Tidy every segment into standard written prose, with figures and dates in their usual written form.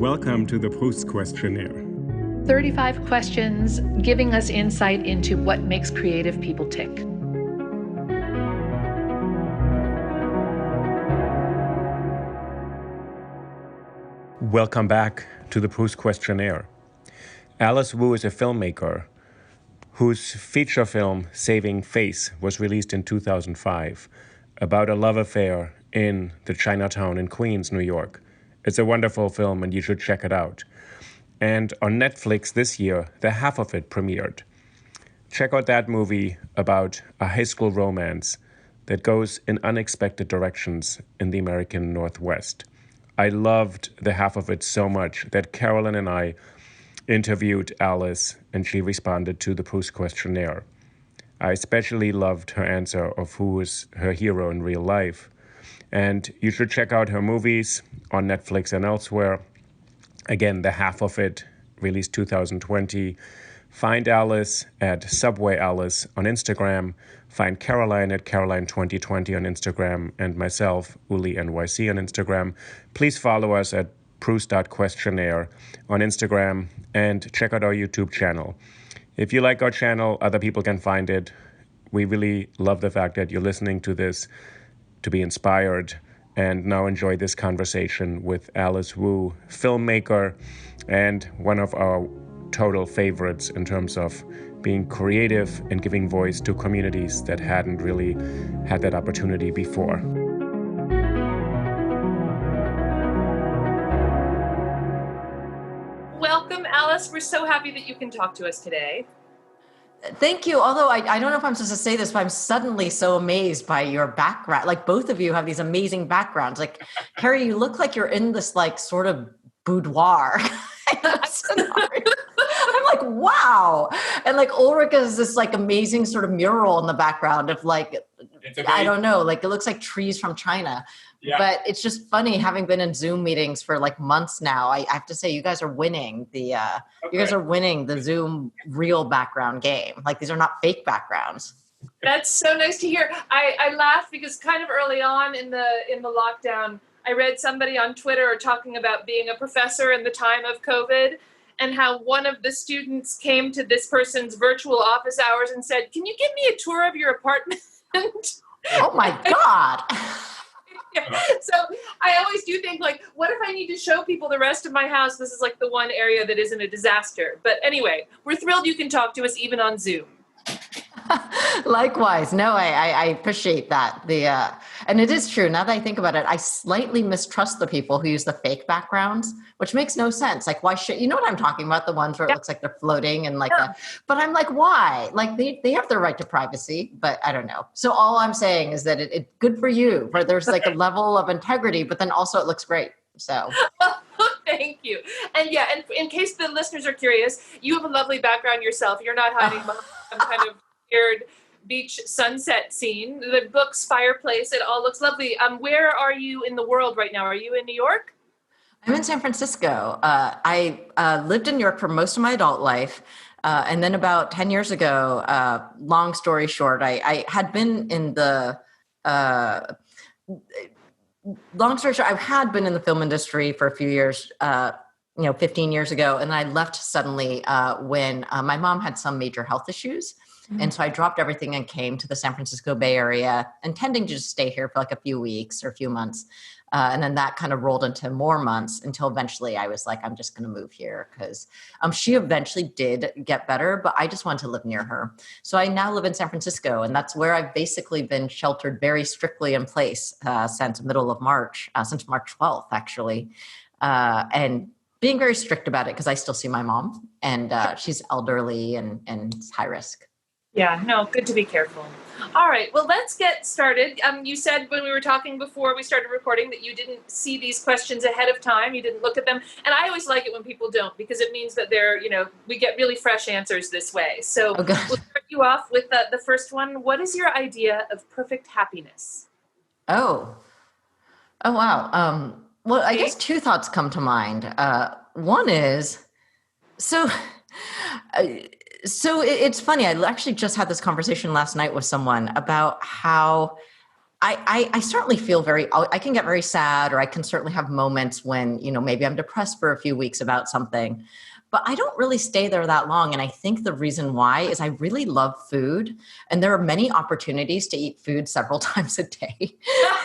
Welcome to the Proust Questionnaire. 35 questions giving us insight into what makes creative people tick. Welcome back to the Proust Questionnaire. Alice Wu is a filmmaker whose feature film, Saving Face, was released in 2005, about a love affair in the Chinatown in Queens, New York. It's a wonderful film and you should check it out. And on Netflix this year, the half of it premiered. Check out that movie about a high school romance that goes in unexpected directions in the American Northwest. I loved the half of it so much that Carolyn and I interviewed Alice and she responded to the Proust Questionnaire. I especially loved her answer of who is her hero in real life. And you should check out her movies on Netflix and elsewhere. Again, the half of it, released 2020. Find Alice at Subway Alice on Instagram. Find Caroline at Caroline2020 on Instagram. And myself, Uli NYC on Instagram. Please follow us at Proust.questionnaire on Instagram. And check out our YouTube channel. If you like our channel, other people can find it. We really love the fact that you're listening to this to be inspired, and now enjoy this conversation with Alice Wu, filmmaker, and one of our total favorites in terms of being creative and giving voice to communities that hadn't really had that opportunity before. Welcome, Alice. We're so happy that you can talk to us today. Thank you. Although I don't know if I'm supposed to say this, but I'm suddenly so amazed by your background. Like both of you have these amazing backgrounds. Like Carrie, you look like you're in this like sort of boudoir. I'm like, wow. And like Ulrich is this like amazing sort of mural in the background of like, I don't know, like it looks like trees from China. Yeah. But it's just funny having been in Zoom meetings for like months now. I have to say, you guys are winning you guys are winning the Zoom real background game. Like these are not fake backgrounds. That's so nice to hear. I laughed because kind of early on in the lockdown, I read somebody on Twitter talking about being a professor in the time of COVID and how one of the students came to this person's virtual office hours and said, "Can you give me a tour of your apartment?" Oh my God. Yeah. So I always do think like, what if I need to show people the rest of my house? This is like the one area that isn't a disaster. But anyway, we're thrilled you can talk to us even on Zoom. Likewise. No, I appreciate that. And it is true. Now that I think about it, I slightly mistrust the people who use the fake backgrounds, which makes no sense. Like, why should, you know what I'm talking about? The ones where it looks like they're floating and like, but I'm like, why? Like they have their right to privacy, but I don't know. So all I'm saying is that it's good for you, but there's like a level of integrity, but then also it looks great. So. Thank you. And yeah, and in case the listeners are curious, you have a lovely background yourself. You're not hiding behind some kind of weird beach sunset scene. The book's fireplace, it all looks lovely. Where are you in the world right now? Are you in New York? I'm in San Francisco. I lived in New York for most of my adult life. And then about 10 years ago, long story short, I had been in the, long story short, I had been in the film industry for a few years, 15 years ago. And I left suddenly when my mom had some major health issues. And so I dropped everything and came to the San Francisco Bay Area, intending to just stay here for like a few weeks or a few months. And then that kind of rolled into more months until eventually I was like, I'm just going to move here because she eventually did get better, but I just wanted to live near her. So I now live in San Francisco, and that's where I've basically been sheltered very strictly in place since middle of March, since March 12th, actually. And being very strict about it because I still see my mom, and she's elderly and high risk. Yeah, no, good to be careful. All right, well, let's get started. You said when we were talking before we started recording that you didn't see these questions ahead of time. You didn't look at them. And I always like it when people don't, because it means that we get really fresh answers this way. So We'll start you off with the first one. What is your idea of perfect happiness? Oh, wow. Well, I guess two thoughts come to mind. One is, so it's funny. I actually just had this conversation last night with someone about how I certainly feel I can get very sad, or I can certainly have moments when, maybe I'm depressed for a few weeks about something, but I don't really stay there that long. And I think the reason why is I really love food, and there are many opportunities to eat food several times a day.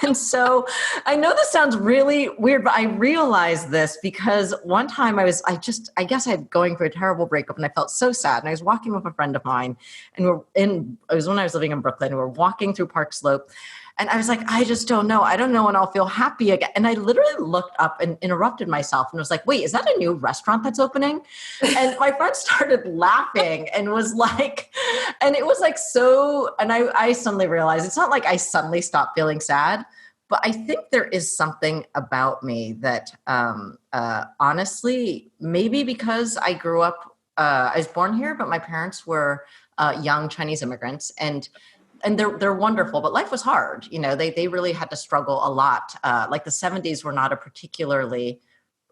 And so I know this sounds really weird, but I realized this because one time I guess I had going through a terrible breakup, and I felt so sad. And I was walking with a friend of mine, and it was when I was living in Brooklyn, and we're walking through Park Slope. And I was like, I just don't know. I don't know when I'll feel happy again. And I literally looked up and interrupted myself and was like, wait, is that a new restaurant that's opening? And my friend started laughing and was like, and it was like, so, and I suddenly realized it's not like I suddenly stopped feeling sad, but I think there is something about me that honestly, maybe because I grew up, I was born here, but my parents were young Chinese immigrants, and they're wonderful, but life was hard. They really had to struggle a lot. Like the 70s were not a particularly,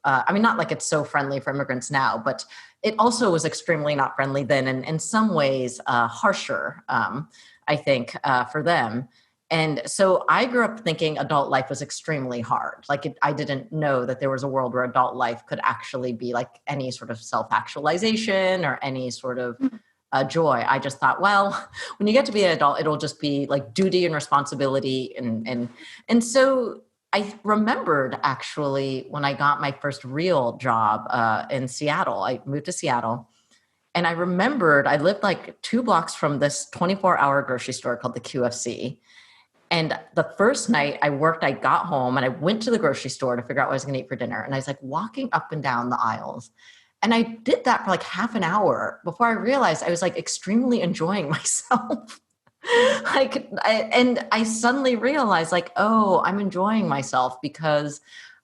not like it's so friendly for immigrants now, but it also was extremely not friendly then, and in some ways harsher, I think, for them. And so I grew up thinking adult life was extremely hard. Like I didn't know that there was a world where adult life could actually be like any sort of self-actualization or any sort of joy. I just thought, well, when you get to be an adult, it'll just be like duty and responsibility. And so I remembered actually when I got my first real job in Seattle. I moved to Seattle, and I remembered I lived like 2 blocks from this 24-hour grocery store called the QFC. And the first night I worked, I got home and I went to the grocery store to figure out what I was going to eat for dinner. And I was like walking up and down the aisles. And I did that for like half an hour before I realized I was like extremely enjoying myself. And I suddenly realized like, oh, I'm enjoying myself because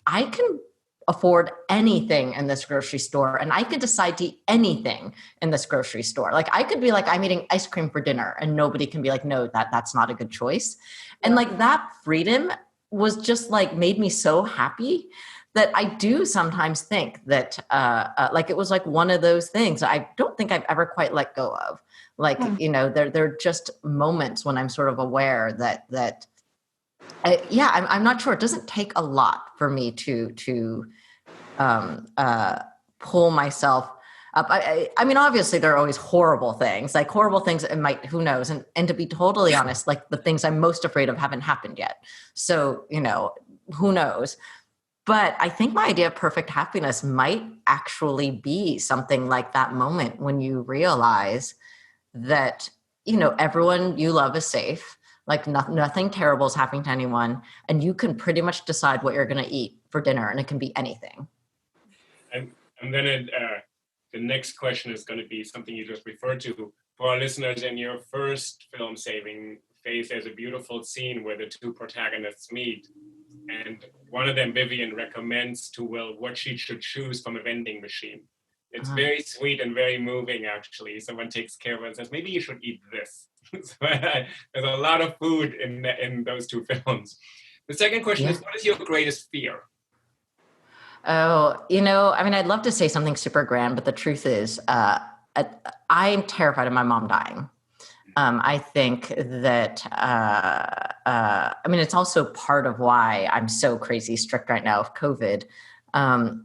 I can afford anything in this grocery store, and I could decide to eat anything in this grocery store. Like I could be like, I'm eating ice cream for dinner, and nobody can be like, no, that's not a good choice. And like that freedom was just like made me so happy that I do sometimes think that like it was like one of those things I don't think I've ever quite let go of. Like, there are just moments when I'm sort of aware that I'm not sure. It doesn't take a lot for me to pull myself up. I mean, obviously there are always horrible things, it might, who knows? And to be totally honest, like the things I'm most afraid of haven't happened yet. So, who knows? But I think my idea of perfect happiness might actually be something like that moment when you realize that, everyone you love is safe, like nothing terrible is happening to anyone, and you can pretty much decide what you're going to eat for dinner, and it can be anything. I'm going to, the next question is going to be something you just referred to. For our listeners, in your first film, Saving Face, there's a beautiful scene where the 2 protagonists meet. And one of them, Vivian, recommends to Will what she should choose from a vending machine. It's very sweet and very moving, actually. Someone takes care of it and says, maybe you should eat this. So, there's a lot of food in those 2 films. The second question is, what is your greatest fear? Oh, I'd love to say something super grand, but the truth is, I'm terrified of my mom dying. I think that, it's also part of why I'm so crazy strict right now with COVID. I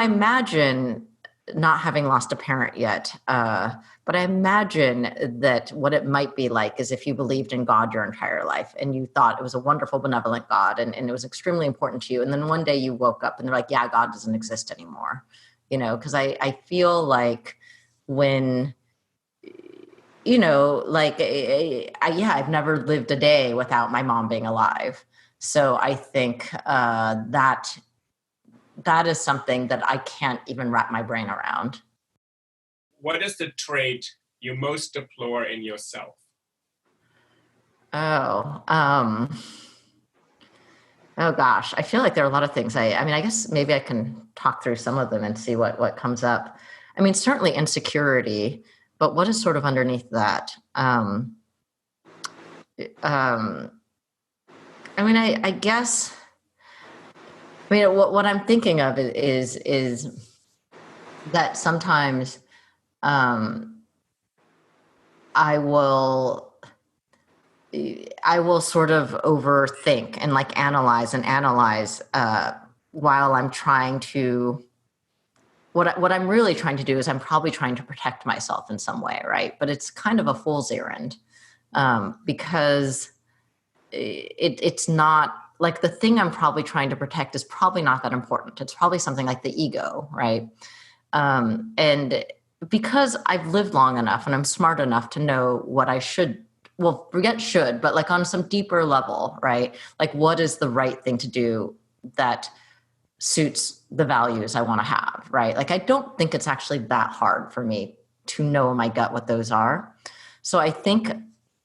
imagine not having lost a parent yet, but I imagine that what it might be like is if you believed in God your entire life and you thought it was a wonderful, benevolent God, and it was extremely important to you. And then one day you woke up and they're like, yeah, God doesn't exist anymore. Because I feel like when, I've never lived a day without my mom being alive. So I think that is something that I can't even wrap my brain around. What is the trait you most deplore in yourself? Oh gosh, I feel like there are a lot of things. I guess maybe I can talk through some of them and see what comes up. Certainly insecurity, but what is sort of underneath that? I guess. What I'm thinking of is that sometimes I will, I will sort of overthink and like analyze while I'm trying to, what I'm really trying to do is I'm probably trying to protect myself in some way, right? But it's kind of a fool's errand, because it's not like the thing I'm probably trying to protect is probably not that important. It's probably something like the ego, right? And because I've lived long enough and I'm smart enough to know what I should, well, forget should, but like on some deeper level, right? Like what is the right thing to do that suits the values I want to have, right? Like I don't think it's actually that hard for me to know in my gut what those are. So I think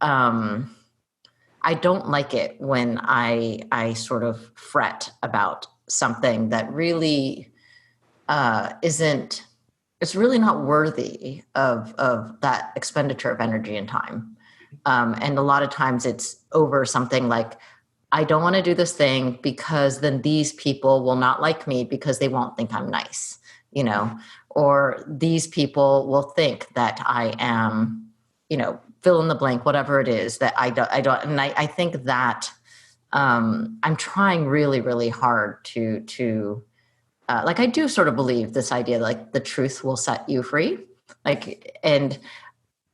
I don't like it when I sort of fret about something that really isn't, it's really not worthy of that expenditure of energy and time. And a lot of times it's over something like, I don't want to do this thing because then these people will not like me because they won't think I'm nice, you know, or these people will think that I am, you know, fill in the blank, whatever it is that I don't, and I think that I'm trying really, really hard to like, I do sort of believe this idea, like the truth will set you free. Like, and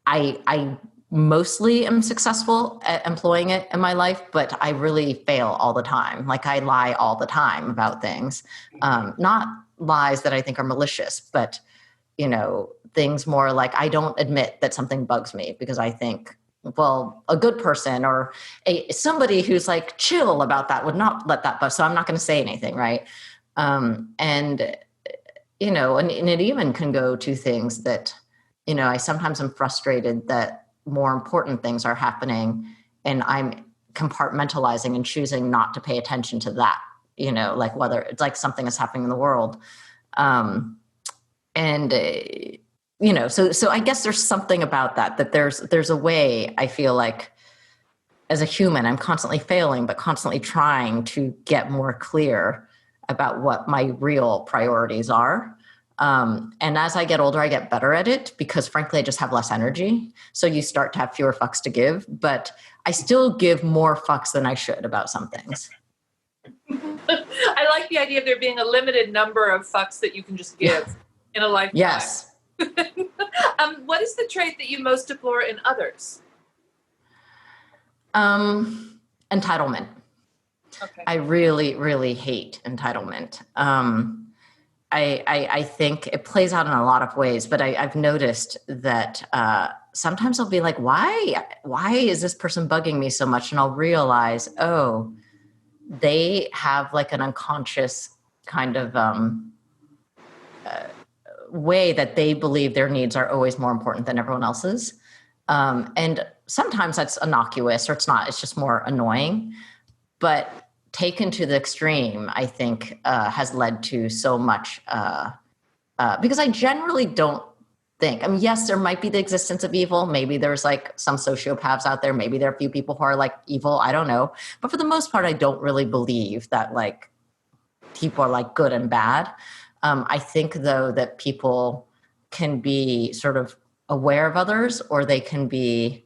I mostly am successful at employing it in my life, but I really fail all the time. Like I lie all the time about things, not lies that I think are malicious, but you know, things more like I don't admit that something bugs me because I think, well, a good person or somebody who's like chill about that would not let that bug. So I'm not going to say anything. Right. And, you know, and it even can go to things that, you know, I sometimes am frustrated that more important things are happening and I'm compartmentalizing and choosing not to pay attention to that, you know, like whether it's like something is happening in the world. And, you know, so I guess there's something about that there's a way I feel like as a human, I'm constantly failing, but constantly trying to get more clear about what my real priorities are. And as I get older, I get better at it because frankly, I just have less energy. So you start to have fewer fucks to give, but I still give more fucks than I should about some things. I like the idea of there being a limited number of fucks that you can just give in a lifetime. Yes. What is the trait that you most deplore in others? Entitlement. Okay. I really, really hate entitlement. I think it plays out in a lot of ways, but I've noticed that sometimes I'll be like, why is this person bugging me so much? And I'll realize, oh, they have like an unconscious kind of way that they believe their needs are always more important than everyone else's. And sometimes that's innocuous or it's not, it's just more annoying. But taken to the extreme, I think has led to so much, because I generally don't think, I mean, yes, there might be the existence of evil. Maybe there's like some sociopaths out there. Maybe there are a few people who are like evil. I don't know. But for the most part, I don't really believe that like people are like good and bad. I think though that people can be sort of aware of others, or they can be,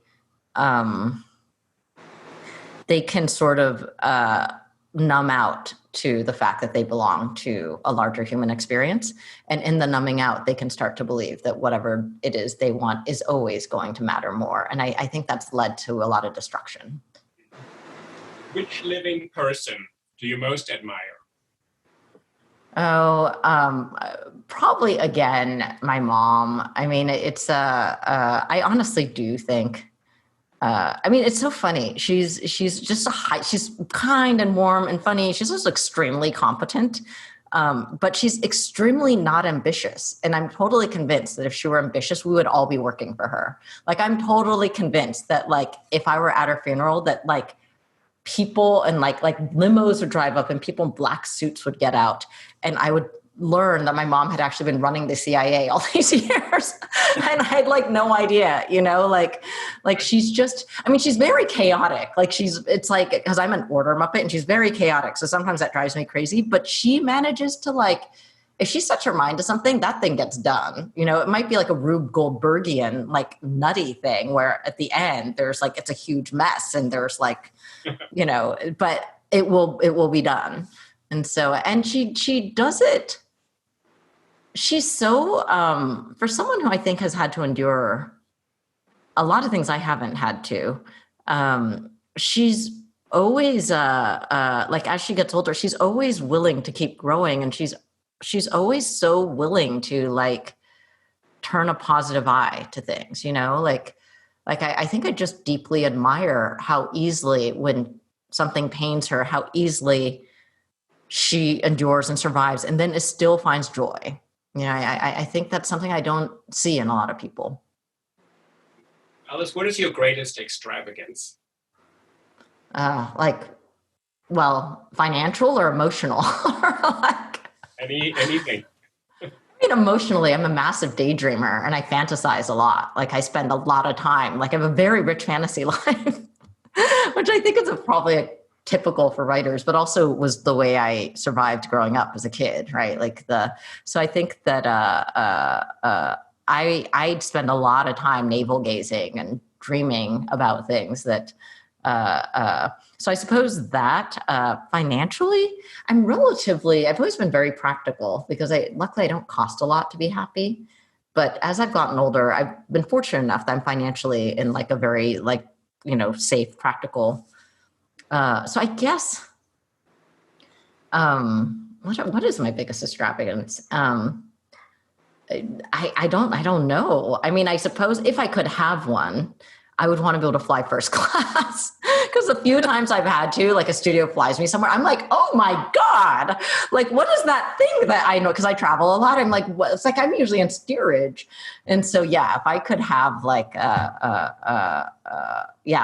they can sort of numb out to the fact that they belong to a larger human experience. And in the numbing out, they can start to believe that whatever it is they want is always going to matter more. And I think that's led to a lot of destruction. Which living person do you most admire? Oh, probably again, my mom. I mean, it's, I honestly do think, I mean, it's so funny. She's just she's kind and warm and funny. She's also extremely competent, but she's extremely not ambitious. And I'm totally convinced that if she were ambitious, we would all be working for her. Like, I'm totally convinced that like, if I were at her funeral, that like people and like limos would drive up and people in black suits would get out. And I would learn that my mom had actually been running the CIA all these years. And I had like no idea, you know, like she's just, I mean, she's very chaotic. Like it's like, because I'm an order muppet and she's very chaotic. So sometimes that drives me crazy, but she manages to like if she sets her mind to something, that thing gets done. You know, it might be like a Rube Goldbergian, like nutty thing where at the end there's like, it's a huge mess and there's like, you know, but it will be done. And so, and she does it. She's so, for someone who I think has had to endure a lot of things I haven't had to, she's always, like as she gets older, she's always willing to keep growing, and she's always so willing to like turn a positive eye to things, you know, like I think I just deeply admire how easily, when something pains her, how easily she endures and survives and then still finds joy. You know, I think that's something I don't see in a lot of people. Alice, what is your greatest extravagance? Like, well, financial or emotional? Like, anything. I mean, emotionally, I'm a massive daydreamer and I fantasize a lot. Like I spend a lot of time, like I have a very rich fantasy life, which I think is probably typical for writers, but also was the way I survived growing up as a kid, right? So I think that I spend a lot of time navel gazing and dreaming about things that, so I suppose that financially, I've always been very practical because luckily I don't cost a lot to be happy. But as I've gotten older, I've been fortunate enough that I'm financially in like a very like, you know, safe, practical. So I guess, what is my biggest extravagance? I don't know. I mean, I suppose if I could have one, I would want to be able to fly first class, because a few times I've had to, like a studio flies me somewhere, I'm like, oh my God, like, what is that thing that I know? Cause I travel a lot. I'm like, what? It's like, I'm usually in steerage. And so, yeah, if I could have like, if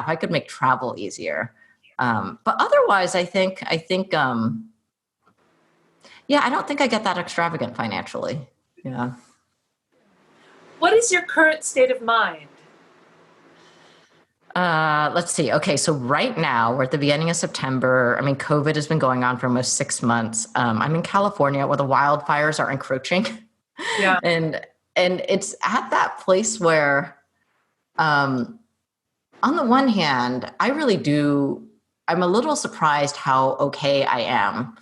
I could make travel easier. But otherwise I think, I don't think I get that extravagant financially. Yeah. What is your current state of mind? Let's see. Okay. So right now we're at the beginning of September. I mean, COVID has been going on for almost 6 months. I'm in California where the wildfires are encroaching. Yeah. and it's at that place where, on the one hand, I'm a little surprised how okay I am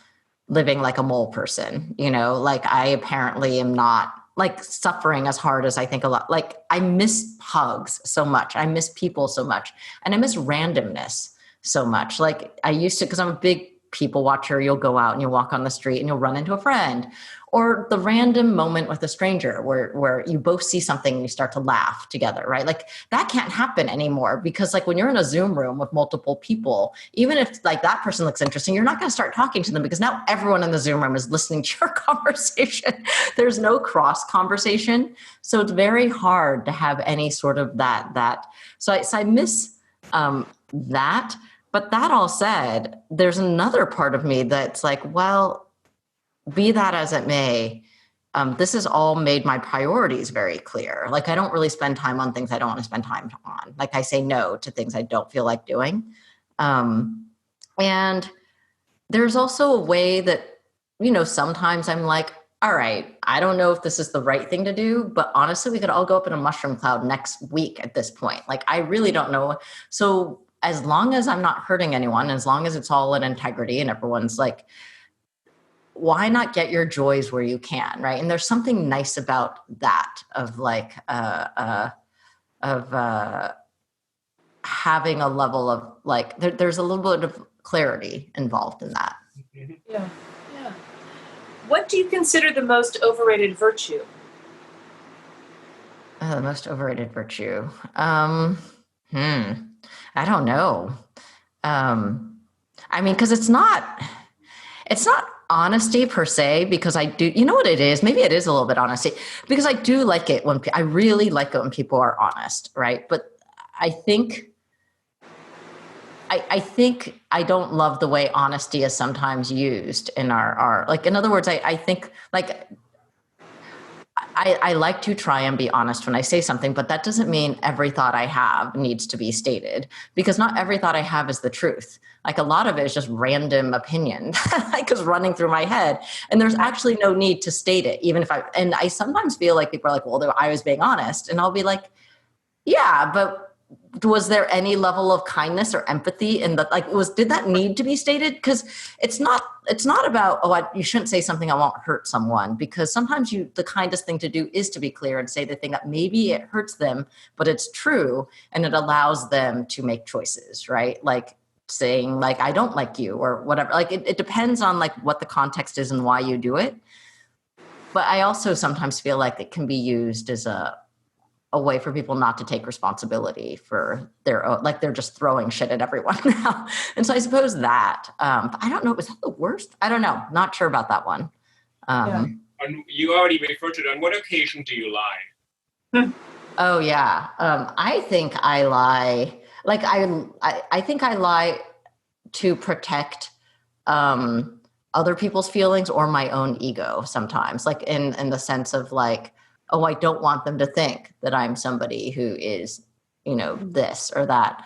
living like a mole person, you know, like I apparently am not like suffering as hard as I think a lot. Like I miss hugs so much. I miss people so much. And I miss randomness so much. Like I used to, because I'm a big people watcher. You'll go out and you'll walk on the street and you'll run into a friend, or the random moment with a stranger where you both see something and you start to laugh together, right? Like that can't happen anymore, because like when you're in a Zoom room with multiple people, even if like that person looks interesting, you're not going to start talking to them because now everyone in the Zoom room is listening to your conversation. There's no cross conversation. So it's very hard to have any sort of that. So I miss that. But that all said, there's another part of me that's like, well, be that as it may, this has all made my priorities very clear. Like I don't really spend time on things I don't want to spend time on. Like I say no to things I don't feel like doing. And there's also a way that, you know, sometimes I'm like, all right, I don't know if this is the right thing to do, but honestly, we could all go up in a mushroom cloud next week at this point. Like I really don't know. So as long as I'm not hurting anyone, as long as it's all in integrity and everyone's like, why not get your joys where you can, right? And there's something nice about that, of like, having a level of like, there's a little bit of clarity involved in that. Yeah. What do you consider the most overrated virtue? The most overrated virtue. I don't know. I mean, because it's not honesty per se, because I do, you know what it is? Maybe it is a little bit honesty, because I do like it when I really like it when people are honest, right? But I think I don't love the way honesty is sometimes used in our like, in other words, I think like I like to try and be honest when I say something, but that doesn't mean every thought I have needs to be stated, because not every thought I have is the truth. Like a lot of it is just random opinion, like is running through my head, and there's actually no need to state it. Even if I sometimes feel like people are like, well, I was being honest, and I'll be like, yeah, but was there any level of kindness or empathy in the, like, did that need to be stated? Because it's not about, you shouldn't say something I won't hurt someone, because sometimes the kindest thing to do is to be clear and say the thing that maybe it hurts them, but it's true. And it allows them to make choices, right? Like saying like, I don't like you or whatever. Like it depends on like what the context is and why you do it. But I also sometimes feel like it can be used as a way for people not to take responsibility for their own, like they're just throwing shit at everyone now. And so I suppose that, but I don't know, was that the worst? I don't know. Not sure about that one. And you already referred to it. On what occasion do you lie? Oh yeah. I think I lie. Like I think I lie to protect, other people's feelings or my own ego sometimes, like in the sense of like, oh, I don't want them to think that I'm somebody who is, this or that.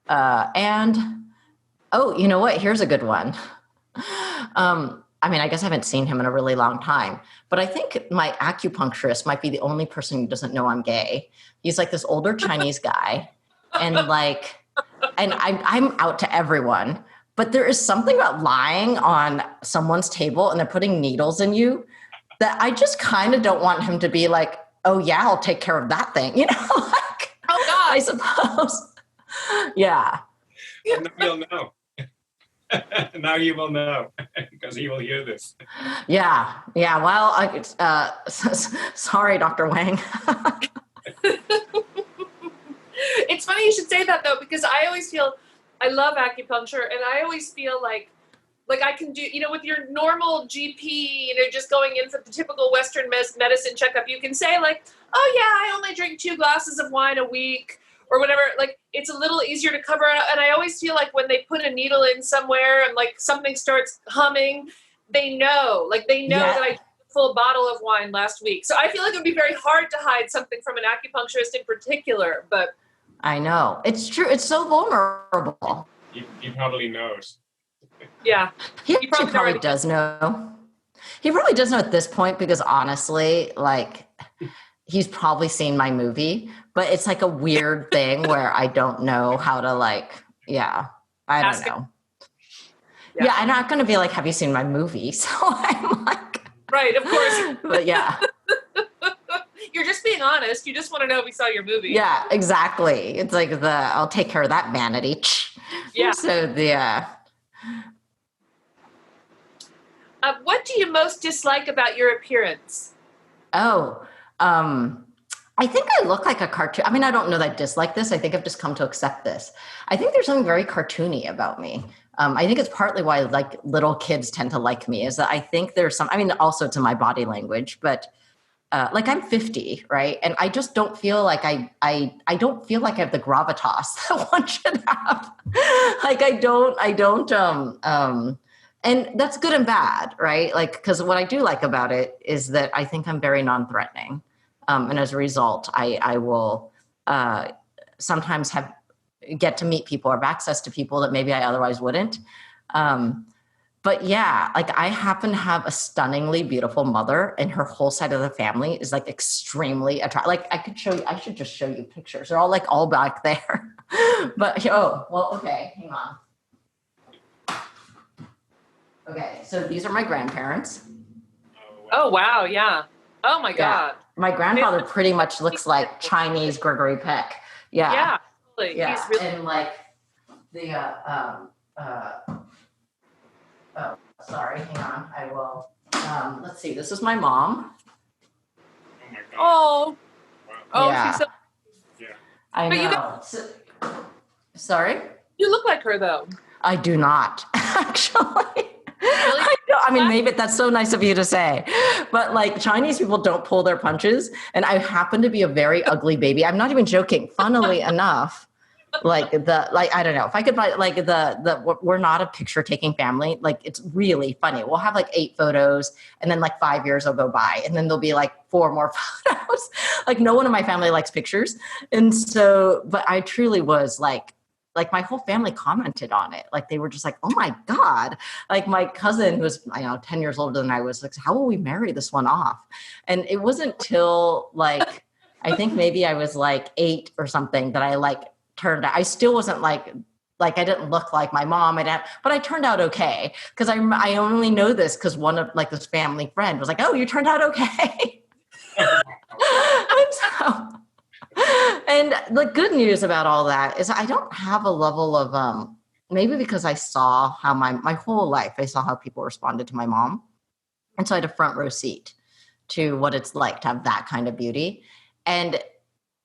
And, oh, you know what? Here's a good one. I mean, I guess I haven't seen him in a really long time, but I think my acupuncturist might be the only person who doesn't know I'm gay. He's like this older Chinese guy. And I'm out to everyone, but there is something about lying on someone's table and they're putting needles in you that I just kind of don't want him to be like, oh yeah, I'll take care of that thing. Like, Oh God. I suppose. Yeah. And now you'll know. Now you will know because he will hear this. Yeah. Yeah. Well, sorry, Dr. Wang. It's funny you should say that though, because I always feel, I love acupuncture and I always feel like I can do, with your normal GP, just going in for the typical Western medicine checkup, you can say like, oh yeah, I only drink 2 glasses of wine a week or whatever. Like it's a little easier to cover. And I always feel like when they put a needle in somewhere and like something starts humming, they know that I drank a full bottle of wine last week. So I feel like it would be very hard to hide something from an acupuncturist in particular, but. I know. It's true. It's so vulnerable. He probably knows. Yeah. He probably does know. He probably does know at this point because honestly, like he's probably seen my movie, but it's like a weird thing where I don't know how to I don't know. Yeah, I'm not going to be like, have you seen my movie? So I'm like. Right, of course. But yeah. You're just being honest. You just want to know if we saw your movie. Yeah, exactly. It's like I'll take care of that vanity. Yeah. So what do you most dislike about your appearance? Oh, I think I look like a cartoon. I mean, I don't know that I dislike this. I think I've just come to accept this. I think there's something very cartoony about me. I think it's partly why like little kids tend to like me is that I think there's also it's in my body language, but like I'm 50, right? And I just don't feel like I don't feel like I have the gravitas that one should have. Like I don't, and that's good and bad, right? Like, because what I do like about it is that I think I'm very non-threatening. And as a result, I will sometimes get to meet people or have access to people that maybe I otherwise wouldn't. But yeah, like I happen to have a stunningly beautiful mother and her whole side of the family is like extremely attractive. Like I should just show you pictures. They're all back there. But, okay, hang on. Okay, so these are my grandparents. Oh, wow, yeah. Oh my God. My grandfather pretty much looks like Chinese Gregory Peck. Yeah. Yeah, really. Yeah, He's really- and like the, oh, sorry, hang on, I will, let's see, this is my mom. Oh my God. Oh. Oh, Yeah. she's so... Yeah. I But you know. Sorry? You look like her, though. I do not, actually. Really? I mean, maybe that's so nice of you to say, but like Chinese people don't pull their punches. And I happen to be a very ugly baby. I'm not even joking. Funnily enough, I don't know if I could buy like we're not a picture taking family. Like it's really funny. We'll have like 8 photos and then like 5 years will go by and then there'll be like 4 more photos. Like no one in my family likes pictures. And so, but I truly was like my whole family commented on it. Like they were just like, oh my God. Like my cousin who was, 10 years older than I was like, how will we marry this one off? And it wasn't till like, I think maybe I was like 8 or something that I like turned out. I still wasn't like I didn't look like my mom. But I turned out okay. Cause I only know this cause one of like this family friend was like, oh, you turned out okay. And the good news about all that is I don't have a level of, maybe because I saw how my whole life, I saw how people responded to my mom. And so I had a front row seat to what it's like to have that kind of beauty. And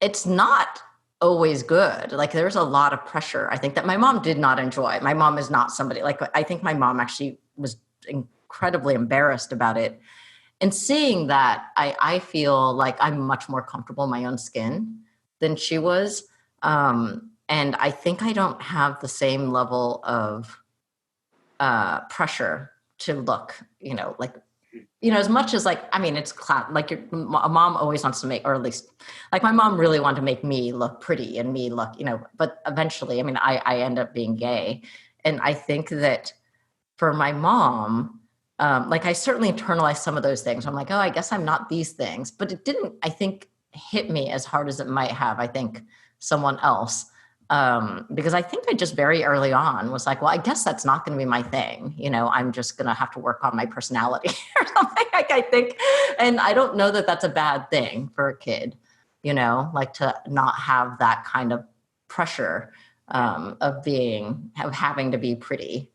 it's not always good. Like there's a lot of pressure, I think, that my mom did not enjoy. My mom is not somebody like, I think my mom actually was incredibly embarrassed about it. And seeing that, I feel like I'm much more comfortable in my own skin than she was. And I think I don't have the same level of pressure to look, as much as like, I mean, it's like a mom always wants to make, or at least like my mom really wanted to make me look pretty and me look, but eventually, I mean, I end up being gay. And I think that for my mom, like I certainly internalized some of those things. I'm like, oh, I guess I'm not these things, but it didn't, I think, hit me as hard as it might have, I think, someone else. Because I think I just very early on was like, well, I guess that's not going to be my thing. I'm just going to have to work on my personality or something, like I think. And I don't know that that's a bad thing for a kid, like to not have that kind of pressure of having to be pretty,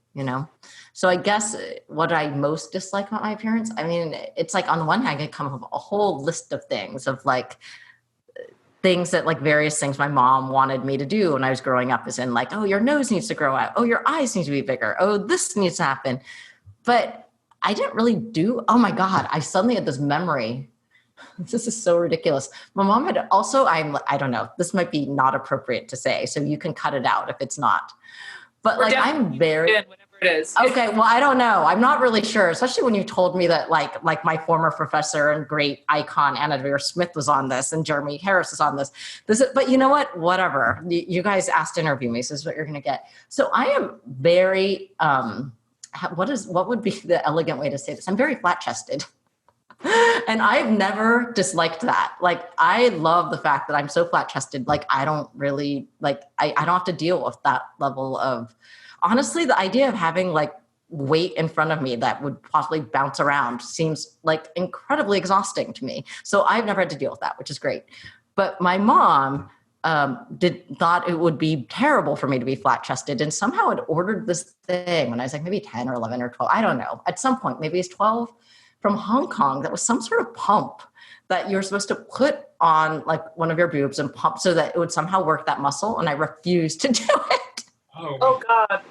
So I guess what I most dislike about my appearance, I mean, it's like on the one hand, I come up with a whole list of things of like things that like various things my mom wanted me to do when I was growing up, is in like, oh, your nose needs to grow out. Oh, your eyes need to be bigger. Oh, this needs to happen. But I didn't really do, oh my God, I suddenly had this memory. This is so ridiculous. My mom had also, I don't know, this might be not appropriate to say, so you can cut it out if it's not. But like, I'm very, whatever it is. Okay. Well, I don't know. I'm not really sure, especially when you told me that like my former professor and great icon, Anna Deavere Smith, was on this and Jeremy Harris is on this. But you know what? Whatever. You guys asked to interview me, so this is what you're going to get. So I am very, what would be the elegant way to say this? I'm very flat-chested. And I've never disliked that. Like, I love the fact that I'm so flat-chested. Like, I don't really, like, I don't have to deal with that level of, honestly, the idea of having like weight in front of me that would possibly bounce around seems like incredibly exhausting to me. So I've never had to deal with that, which is great. But my mom thought it would be terrible for me to be flat-chested, and somehow had ordered this thing when I was like maybe 10 or 11 or 12. I don't know. At some point, maybe it's 12, from Hong Kong, that was some sort of pump that you're supposed to put on like one of your boobs and pump so that it would somehow work that muscle. And I refused to do it. Oh God.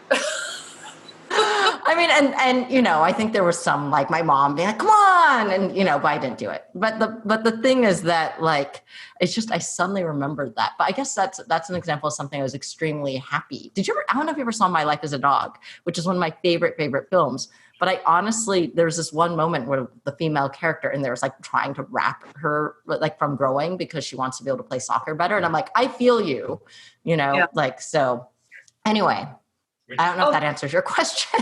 I mean, and I think there was some like my mom being like, come on. And, but I didn't do it. But the thing is that like, it's just, I suddenly remembered that. But I guess that's an example of something I was extremely happy. I don't know if you ever saw My Life as a Dog, which is one of my favorite films. But I honestly, there's this one moment where the female character in there is like trying to wrap her like from growing because she wants to be able to play soccer better. And I'm like, I feel you, yeah. Like, so anyway, I don't know if that answers your question.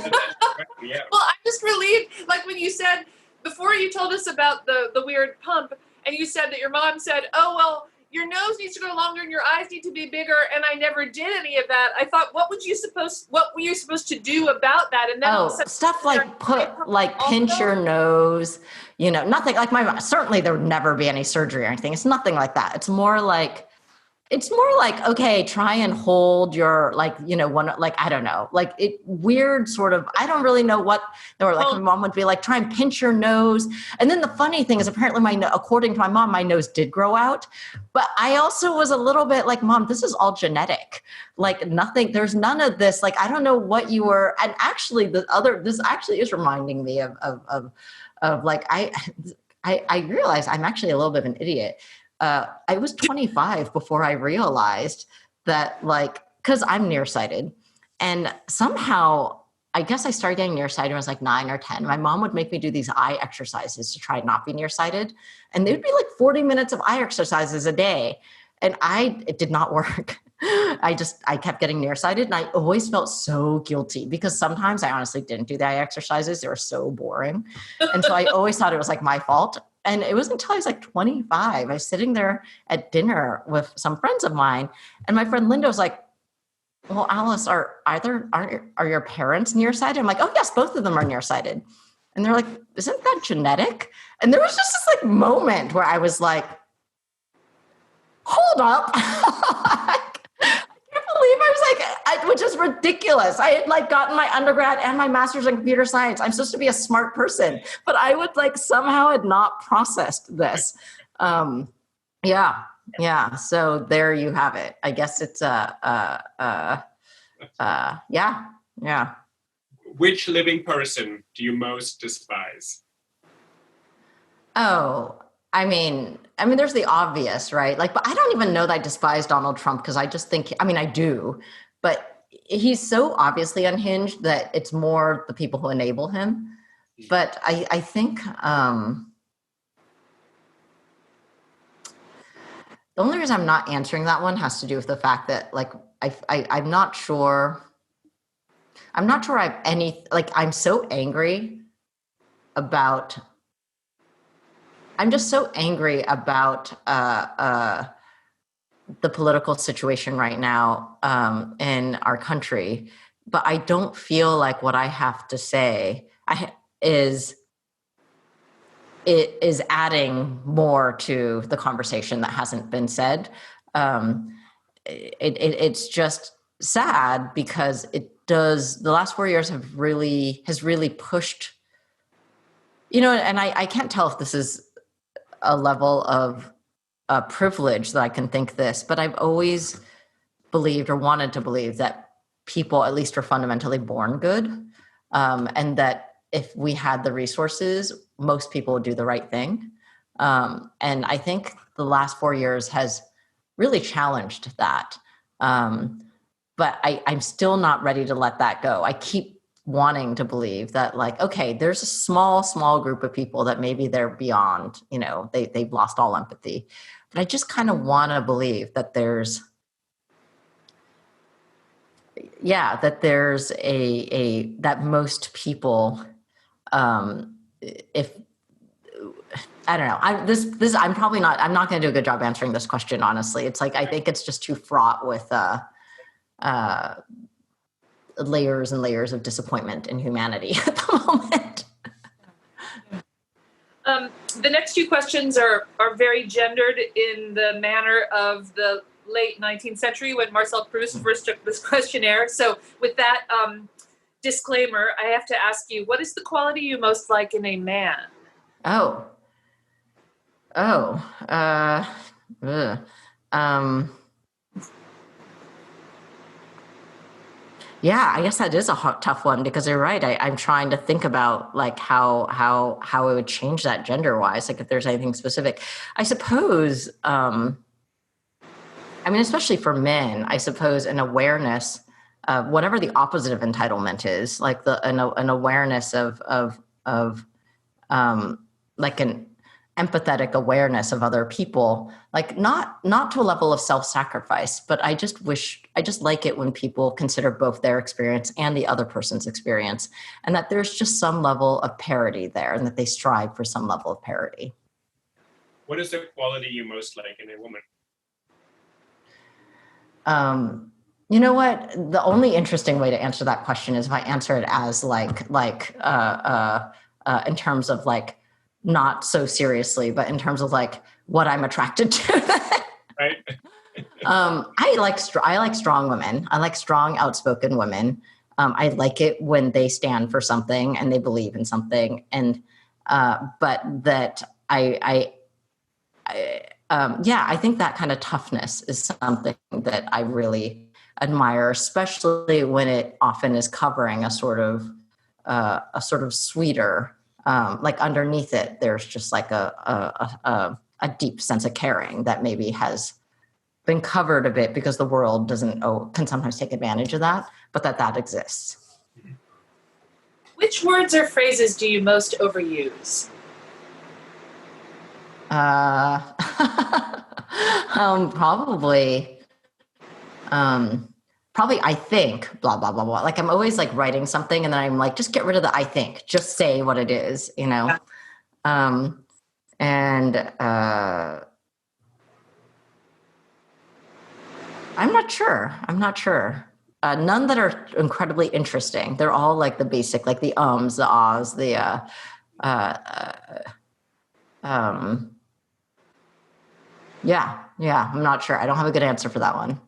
Yeah. Well, I'm just relieved. Like when you said, before you told us about the weird pump, and you said that your mom said, oh, well, your nose needs to go longer and your eyes need to be bigger. And I never did any of that. I thought, what were you supposed to do about that? And then stuff like pinch your nose, nothing like my mom. Certainly there would never be any surgery or anything. It's nothing like that. It's more like, okay, try and hold your, one, I don't know, weird sort of, I don't really know what, or my mom would be like, try and pinch your nose. And then the funny thing is apparently according to my mom, my nose did grow out, but I also was a little bit like, Mom, this is all genetic. Like nothing, there's none of this. Like, I don't know what you were. And actually this actually is reminding me of like, I realize I'm actually a little bit of an idiot. I was 25 before I realized that like because I'm nearsighted. And somehow, I guess I started getting nearsighted when I was like 9 or 10. My mom would make me do these eye exercises to try not be nearsighted. And they would be like 40 minutes of eye exercises a day. And it did not work. I kept getting nearsighted, and I always felt so guilty because sometimes I honestly didn't do the eye exercises. They were so boring. And so I always thought it was like my fault. And it wasn't until I was like 25, I was sitting there at dinner with some friends of mine, and my friend Linda was like, well, Alice, are your parents nearsighted? I'm like, oh yes, both of them are nearsighted. And they're like, isn't that genetic? And there was just this like moment where I was like, hold up. I can't believe I was like, which is ridiculous. I had like gotten my undergrad and my master's in computer science. I'm supposed to be a smart person, but I would like somehow had not processed this. Yeah. So there you have it. I guess it's yeah. Which living person do you most despise? Oh, I mean, there's the obvious, right? Like, but I don't even know that I despise Donald Trump because I just think, I do, but he's so obviously unhinged that it's more the people who enable him. But I think the only reason I'm not answering that one has to do with the fact that, like, I'm not sure. I'm not sure I have any, like, I'm so angry about. I'm just so angry about the political situation right now in our country, but I don't feel like what I have to say is adding more to the conversation that hasn't been said. It's just sad because the last 4 years has really pushed, and I can't tell if this is a level of privilege that I can think this, but I've always believed or wanted to believe that people at least are fundamentally born good, and that if we had the resources, most people would do the right thing. And I think the last 4 years has really challenged that. But I'm still not ready to let that go. I keep wanting to believe that, like, okay, there's a small group of people that maybe they're beyond, they've lost all empathy. But I just kind of want to believe that there's that most people, if I don't know, I'm not going to do a good job answering this question, honestly. It's like, I think it's just too fraught with layers and layers of disappointment in humanity at the moment. The next two questions are very gendered in the manner of the late 19th century when Marcel Proust first took this questionnaire. So with that disclaimer, I have to ask you, what is the quality you most like in a man? Yeah, I guess that is a tough one because you're right. I'm trying to think about like how it would change that gender wise. Like if there's anything specific, I suppose. Especially for men, I suppose an awareness of whatever the opposite of entitlement is, like an awareness of like an empathetic awareness of other people, like not to a level of self-sacrifice, but I just like it when people consider both their experience and the other person's experience, and that there's just some level of parity there and that they strive for some level of parity. What is the quality you most like in a woman? You know what? The only interesting way to answer that question is if I answer it as in terms of like, not so seriously, but in terms of like what I'm attracted to. Right. I like strong women. I like strong, outspoken women. I like it when they stand for something and they believe in something. And but that I think that kind of toughness is something that I really admire, especially when it often is covering a sort of sweeter. Like underneath it, there's just like a deep sense of caring that maybe has been covered a bit because the world can sometimes take advantage of that, but that exists. Which words or phrases do you most overuse? Probably I think, blah, blah, blah, blah. Like I'm always like writing something and then I'm like, just get rid of the I think, just say what it is, you know? Yeah. I'm not sure. None that are incredibly interesting. They're all like the basic, like the ums, the ahs, the, yeah, I'm not sure. I don't have a good answer for that one.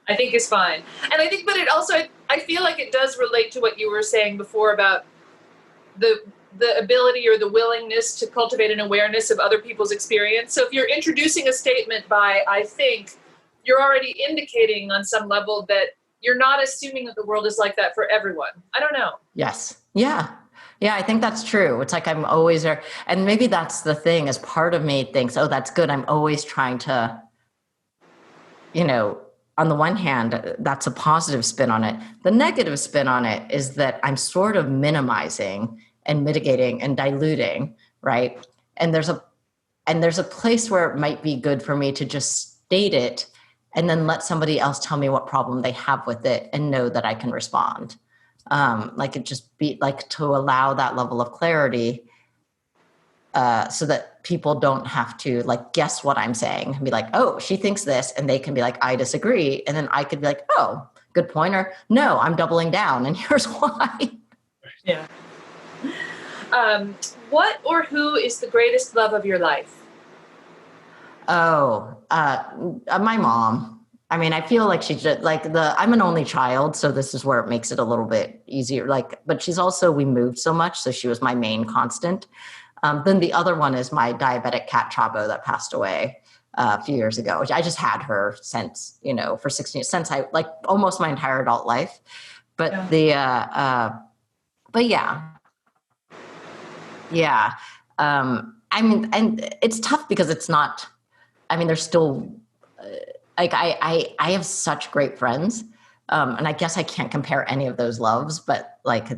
I think is fine. And I think, but it also, I feel like it does relate to what you were saying before about the ability or the willingness to cultivate an awareness of other people's experience. So if you're introducing a statement by, I think, you're already indicating on some level that you're not assuming that the world is like that for everyone. I don't know. Yes. Yeah. Yeah, I think that's true. It's like I'm always there. And maybe that's the thing, as part of me thinks, oh, that's good. I'm always trying to, you know, on the one hand, that's a positive spin on it. The negative spin on it is that I'm sort of minimizing and mitigating and diluting, right? And there's a place where it might be good for me to just state it and then let somebody else tell me what problem they have with it and know that I can respond. Like it just be like to allow that level of clarity so that people don't have to like guess what I'm saying and be like, oh, she thinks this, and they can be like, I disagree. And then I could be like, oh, good point, or no, I'm doubling down and here's why. Yeah. What or who is the greatest love of your life? Oh, my mom. I mean, I feel like she's just like I'm an only child, so this is where it makes it a little bit easier. Like, but she's also, we moved so much, so she was my main constant. Then the other one is my diabetic cat Chabo that passed away a few years ago. I just had her since, you know, for 16 years, since I like almost my entire adult life. But but yeah. I mean, and it's tough because it's not. I mean, there's still like I have such great friends, and I guess I can't compare any of those loves. But like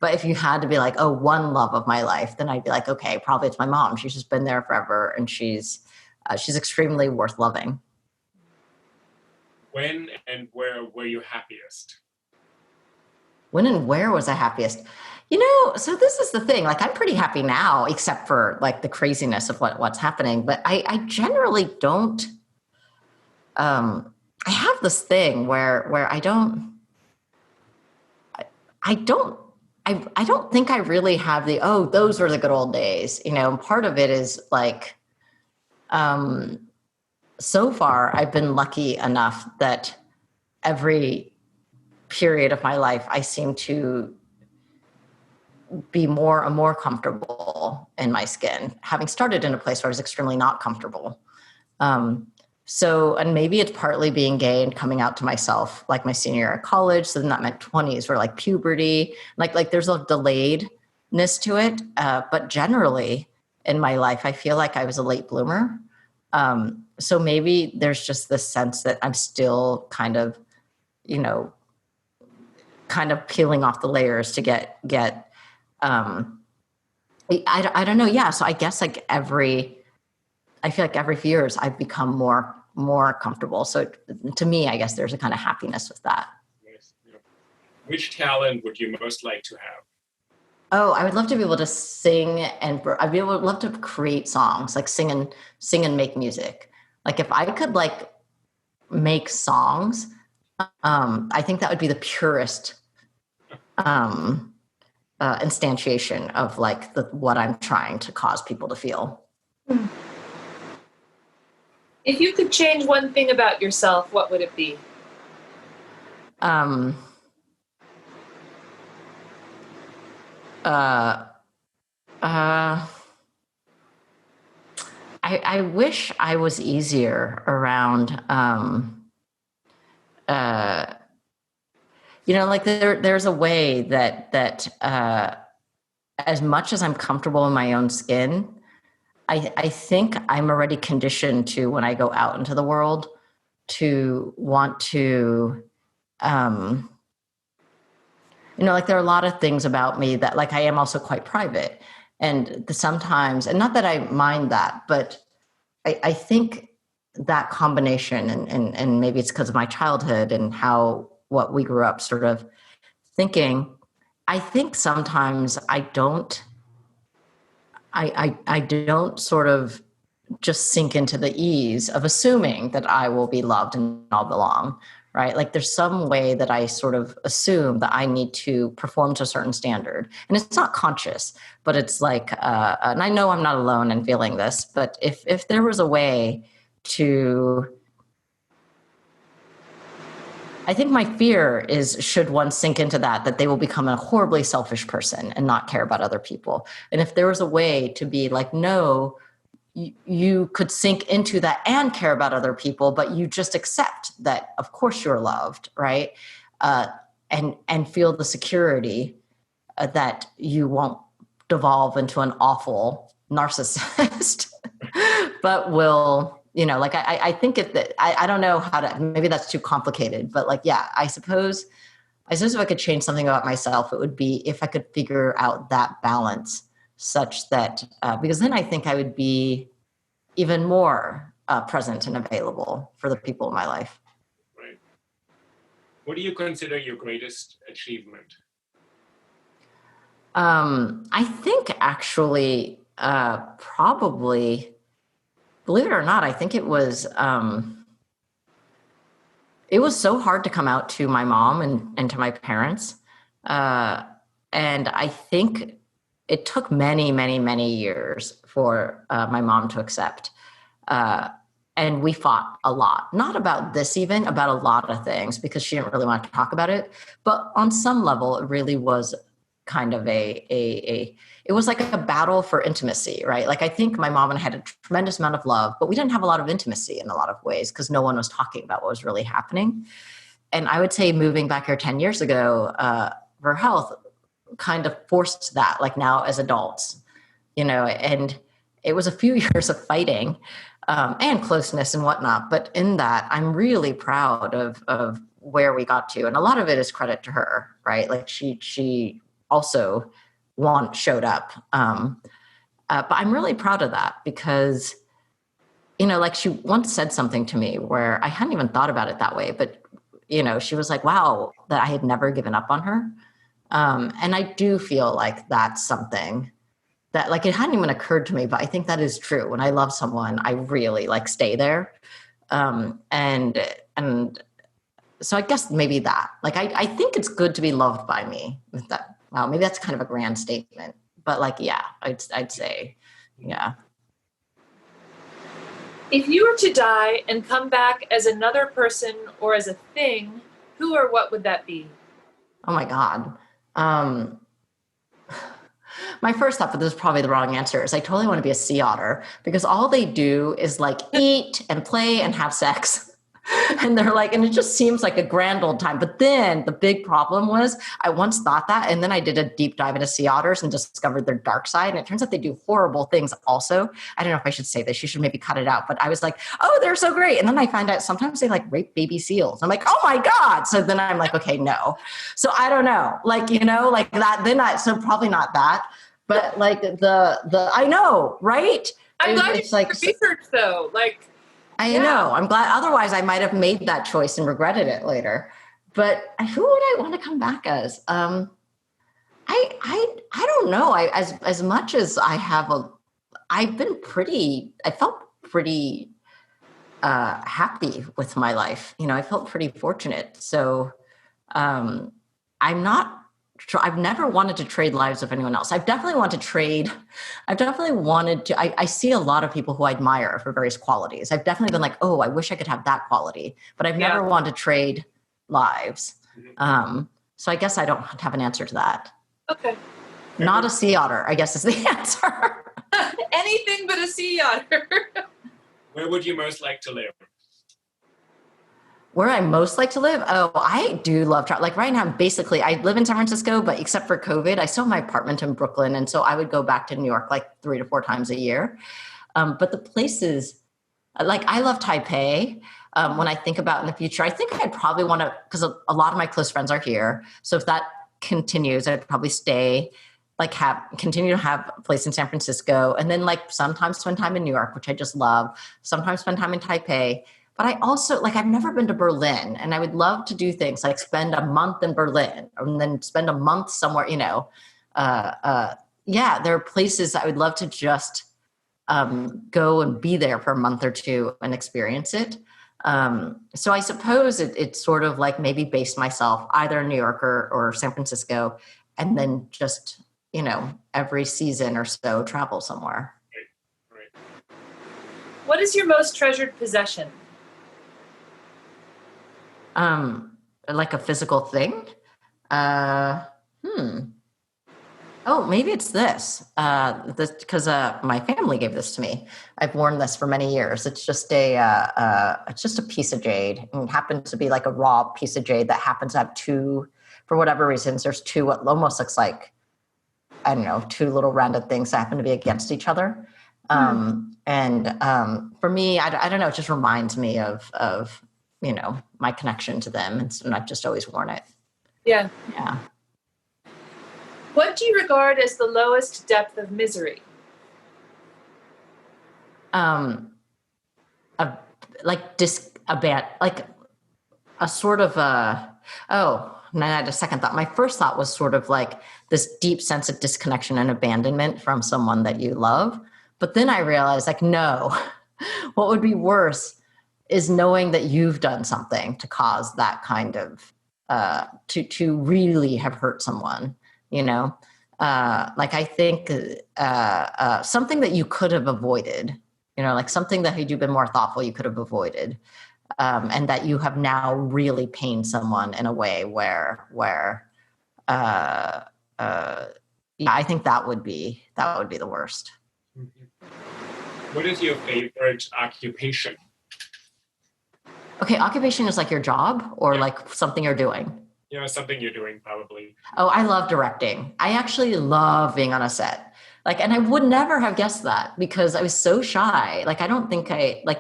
but if you had to be like, oh, one love of my life, then I'd be like, okay, probably it's my mom. She's just been there forever, and she's extremely worth loving. When and where were you happiest? When and where was I happiest? You know, so this is the thing. Like, I'm pretty happy now, except for like the craziness of what's happening. But I generally don't. I have this thing where I don't think I really have those were the good old days. You know, and part of it is like, so far I've been lucky enough that every period of my life I seem to be more and more comfortable in my skin, having started in a place where I was extremely not comfortable. So, and maybe it's partly being gay and coming out to myself, like my senior year of college. So then that meant 20s were like puberty, like there's a delayedness to it. But generally in my life, I feel like I was a late bloomer. So maybe there's just this sense that I'm still kind of, you know, kind of peeling off the layers to get I don't know. Yeah. So I guess like I feel like every few years I've become more comfortable. So to me, I guess there's a kind of happiness with that. Yes. Which talent would you most like to have? Oh, I would love to be able to sing, and I'd love to create songs, like sing and make music. Like if I could like make songs, I think that would be the purest instantiation of like what I'm trying to cause people to feel. If you could change one thing about yourself, what would it be? I wish I was easier around, you know, like there's a way that as much as I'm comfortable in my own skin, I think I'm already conditioned to, when I go out into the world, to want to, like there are a lot of things about me that, like, I am also quite private. And sometimes, and not that I mind that, but I think that combination, and maybe it's because of my childhood and what we grew up sort of thinking, I think sometimes I don't sort of just sink into the ease of assuming that I will be loved and I'll belong, right? Like there's some way that I sort of assume that I need to perform to a certain standard. And it's not conscious, but it's like, and I know I'm not alone in feeling this, but if there was a way to, I think my fear is, should one sink into that they will become a horribly selfish person and not care about other people. And if there was a way to be like, no, you could sink into that and care about other people, but you just accept that, of course, you're loved, right? And feel the security that you won't devolve into an awful narcissist, but will, like I think I don't know how to, maybe that's too complicated, but like, yeah, I suppose if I could change something about myself, it would be if I could figure out that balance such that, because then I think I would be even more present and available for the people in my life. Right. What do you consider your greatest achievement? I think actually, probably, believe it or not, I think it was so hard to come out to my mom and to my parents. And I think it took many, many, many years for my mom to accept. And we fought a lot, not about this even, about a lot of things, because she didn't really want to talk about it. But on some level, it really was kind of it was like a battle for intimacy, right? Like I think my mom and I had a tremendous amount of love, but we didn't have a lot of intimacy in a lot of ways because no one was talking about what was really happening. And I would say moving back here 10 years ago, for health kind of forced that, like now as adults, and it was a few years of fighting and closeness and whatnot. But in that, I'm really proud of where we got to. And a lot of it is credit to her, right? Like she also showed up. But I'm really proud of that because, like she once said something to me where I hadn't even thought about it that way, but, she was like, wow, that I had never given up on her. And I do feel like that's something that, like, it hadn't even occurred to me, but I think that is true. When I love someone, I really like stay there. And so I guess maybe that, like, I think it's good to be loved by me. With that, wow, maybe that's kind of a grand statement, but like, yeah, I'd say, yeah. If you were to die and come back as another person or as a thing, who or what would that be? Oh my God. My first thought, but this is probably the wrong answer, is I totally want to be a sea otter because all they do is like eat and play and have sex. And they're like, and it just seems like a grand old time. But then the big problem was I once thought that, and then I did a deep dive into sea otters and discovered their dark side. And it turns out they do horrible things also. I don't know if I should say this. You should maybe cut it out. But I was like, oh, they're so great. And then I find out sometimes they like rape baby seals. I'm like, oh my God. So then I'm like, okay, no. So I don't know. Like, like that, then so probably not that. But like the I know, right? I'm glad you like research though. Like, I know. I'm glad. Otherwise, I might have made that choice and regretted it later. But who would I want to come back as? I don't know. As much as I felt pretty happy with my life. I felt pretty fortunate. So I've never wanted to trade lives with anyone else. I've definitely wanted to, I see a lot of people who I admire for various qualities. I've definitely been like, oh, I wish I could have that quality, but I've never wanted to trade lives. So I guess I don't have an answer to that. Okay. Not a sea otter, I guess is the answer. Anything but a sea otter. Where would you most like to live? Where I most like to live? Oh, I do love travel. Like right now, basically, I live in San Francisco, but except for COVID, I still have my apartment in Brooklyn. And so I would go back to New York like 3 to 4 times a year. But the places, like I love Taipei. When I think about in the future, I think I'd probably want to, because a lot of my close friends are here. So if that continues, I'd probably stay, like continue to have a place in San Francisco, and then like sometimes spend time in New York, which I just love. Sometimes spend time in Taipei. But I also, like, I've never been to Berlin, and I would love to do things like spend a month in Berlin and then spend a month somewhere, yeah, there are places I would love to just go and be there for a month or two and experience it. So I suppose it's sort of like maybe base myself either in New York or San Francisco, and then just, every season or so travel somewhere. Right. What is your most treasured possession? Like a physical thing? Oh, maybe it's this. Because my family gave this to me. I've worn this for many years. It's just a piece of jade. And it happens to be like a raw piece of jade that happens to have two, for whatever reasons, there's two what almost looks like, I don't know, two little rounded things that happen to be against each other. For me, I don't know, it just reminds me of my connection to them, and I've just always worn it. Yeah. Yeah. What do you regard as the lowest depth of misery? Now I had a second thought. My first thought was sort of like this deep sense of disconnection and abandonment from someone that you love. But then I realized, like, no, what would be worse is knowing that you've done something to cause that kind of, to really have hurt someone, like I think something that you could have avoided, like something that had you been more thoughtful, you could have avoided. And that you have now really pained someone in a way where I think that would be the worst. What is your favorite occupation? Okay, occupation is like your job or like something you're doing? Something you're doing probably. Oh, I love directing. I actually love being on a set. And I would never have guessed that because I was so shy. I don't think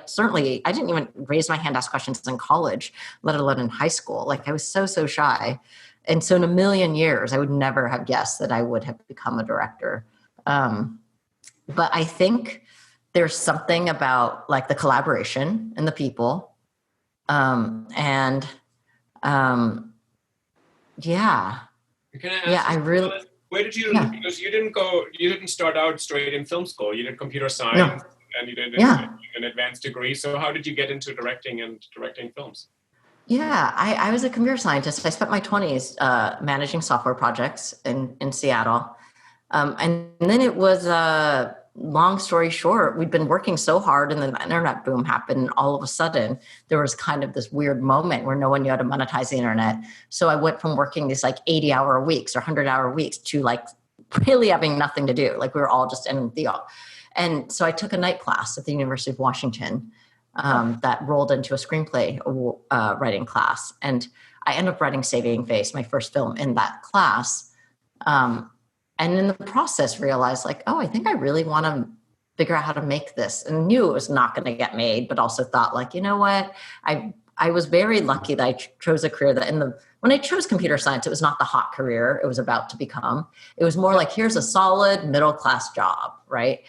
certainly I didn't even raise my hand, ask questions in college, let alone in high school. I was so shy. And so in a million years, I would never have guessed that I would have become a director. But I think there's something about the collaboration and the people. Yeah. Can I ask yeah, I really... Where did you, because you didn't start out straight in film school. You did computer science and you did an advanced degree. So how did you get into directing films? Yeah, I was a computer scientist. I spent my 20s managing software projects in Seattle. And then it was, long story short, we'd been working so hard and then the internet boom happened. And all of a sudden, there was kind of this weird moment where no one knew how to monetize the internet. So I went from working these 80-hour weeks or 100-hour weeks to really having nothing to do. We were all just in the... And so I took a night class at the University of Washington that rolled into a screenplay writing class. And I ended up writing Saving Face, my first film, in that class. And in the process realized I think I really want to figure out how to make this, and knew it was not going to get made, but also thought you know what? I was very lucky that I chose a career that when I chose computer science, it was not the hot career it was about to become. It was more here's a solid middle-class job, right?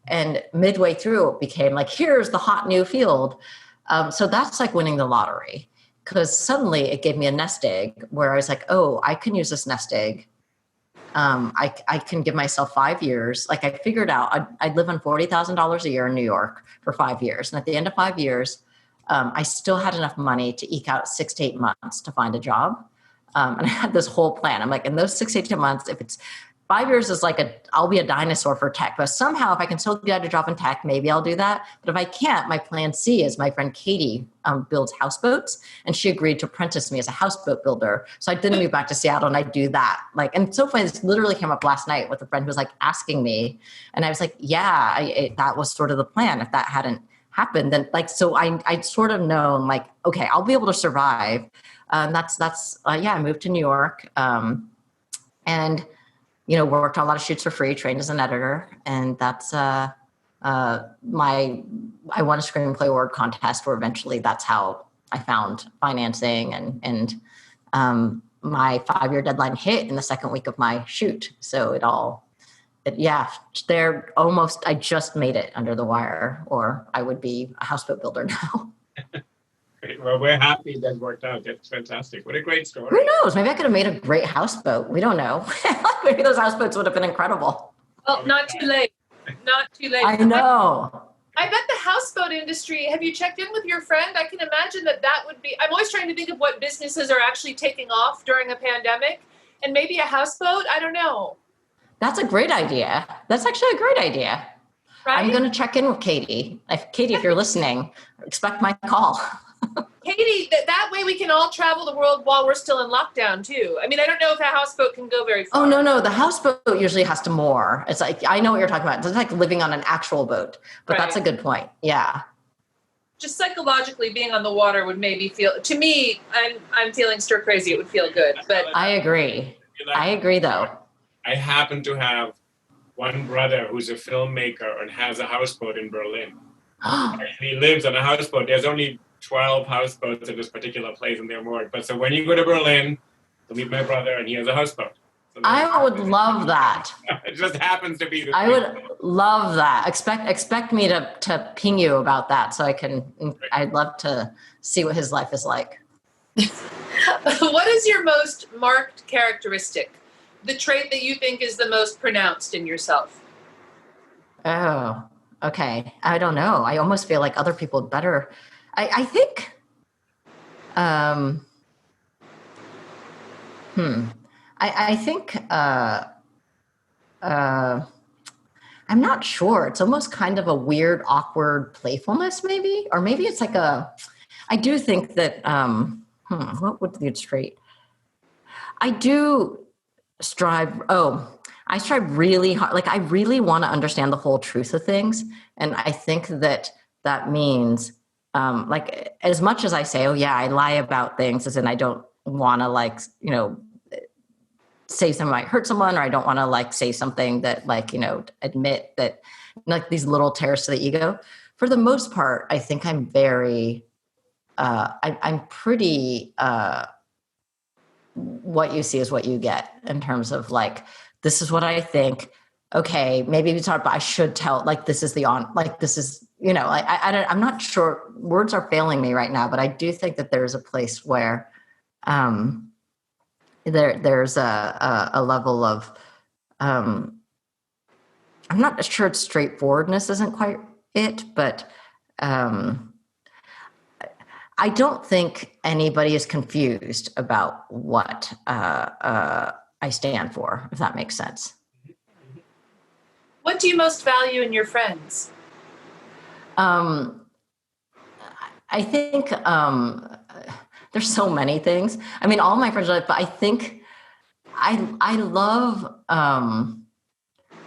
And midway through it became here's the hot new field. So that's winning the lottery, because suddenly it gave me a nest egg where I was oh, I can use this nest egg. I can give myself 5 years. I figured out I'd live on $40,000 a year in New York for 5 years. And at the end of 5 years, I still had enough money to eke out 6 to 8 months to find a job. And I had this whole plan. I'm in those 6 to 8 months, if it's 5 years is I'll be a dinosaur for tech, but somehow if I can still get a job in tech, maybe I'll do that. But if I can't, my plan C is my friend Katie builds houseboats, and she agreed to apprentice me as a houseboat builder. So I didn't move back to Seattle, and I do that. And so funny, this literally came up last night with a friend who was asking me, and I was that was sort of the plan. If that hadn't happened, then so I'd sort of known okay, I'll be able to survive. I moved to New York, and worked on a lot of shoots for free, trained as an editor. And that's I won a screenplay award contest where eventually that's how I found financing, and my 5-year deadline hit in the second week of my shoot. So I just made it under the wire, or I would be a houseboat builder now. Great. Well, we're happy that worked out. That's fantastic. What a great story. Who knows? Maybe I could have made a great houseboat. We don't know. Maybe those houseboats would have been incredible. Well, not too late. Not too late. I know. I bet the houseboat industry, have you checked in with your friend? I can imagine that would be, I'm always trying to think of what businesses are actually taking off during a pandemic, and maybe a houseboat, I don't know. That's a great idea. That's actually a great idea. Right? I'm going to check in with Katie. Katie, if you're listening, expect my call. Katie, that way we can all travel the world while we're still in lockdown too. I mean, I don't know if a houseboat can go very far. Oh, no. The houseboat usually has to moor. It's like, I know what you're talking about. It's like living on an actual boat, but That's a good point. Yeah. Just psychologically being on the water would maybe feel, to me, I'm feeling stir crazy. It would feel good, but I agree. I agree though. I happen to have one brother who's a filmmaker and has a houseboat in Berlin. He lives on a houseboat. There's only 12 houseboats in this particular place, and they're moored. But so when you go to Berlin, you'll meet my brother, and he has a houseboat. So I would love that. It just happens to be. I would love that. Expect me to ping you about that, so I'd love to see what his life is like. What is your most marked characteristic? The trait that you think is the most pronounced in yourself? Oh, okay. I don't know. I almost feel like other people better. I think, I think, I'm not sure. It's almost kind of a weird, awkward playfulness, maybe, or maybe it's like I do think that, what would be a trait? I strive really hard. Like I really want to understand the whole truth of things. And I think that means, like as much as I say, oh yeah, I lie about things, as in I don't want to say something might hurt someone, or I don't want to say something that admit that these little tears to the ego. For the most part, I think I'm very, I'm pretty, what you see is what you get in terms of this is what I think. Okay, maybe it's hard, but I should tell, this is this is, I'm not sure, words are failing me right now, but I do think that there's a place where there's a level of, I'm not sure it's straightforwardness isn't quite it, but I don't think anybody is confused about what I stand for, if that makes sense. What do you most value in your friends? I think there's so many things. I mean, all my friends are but I think I love,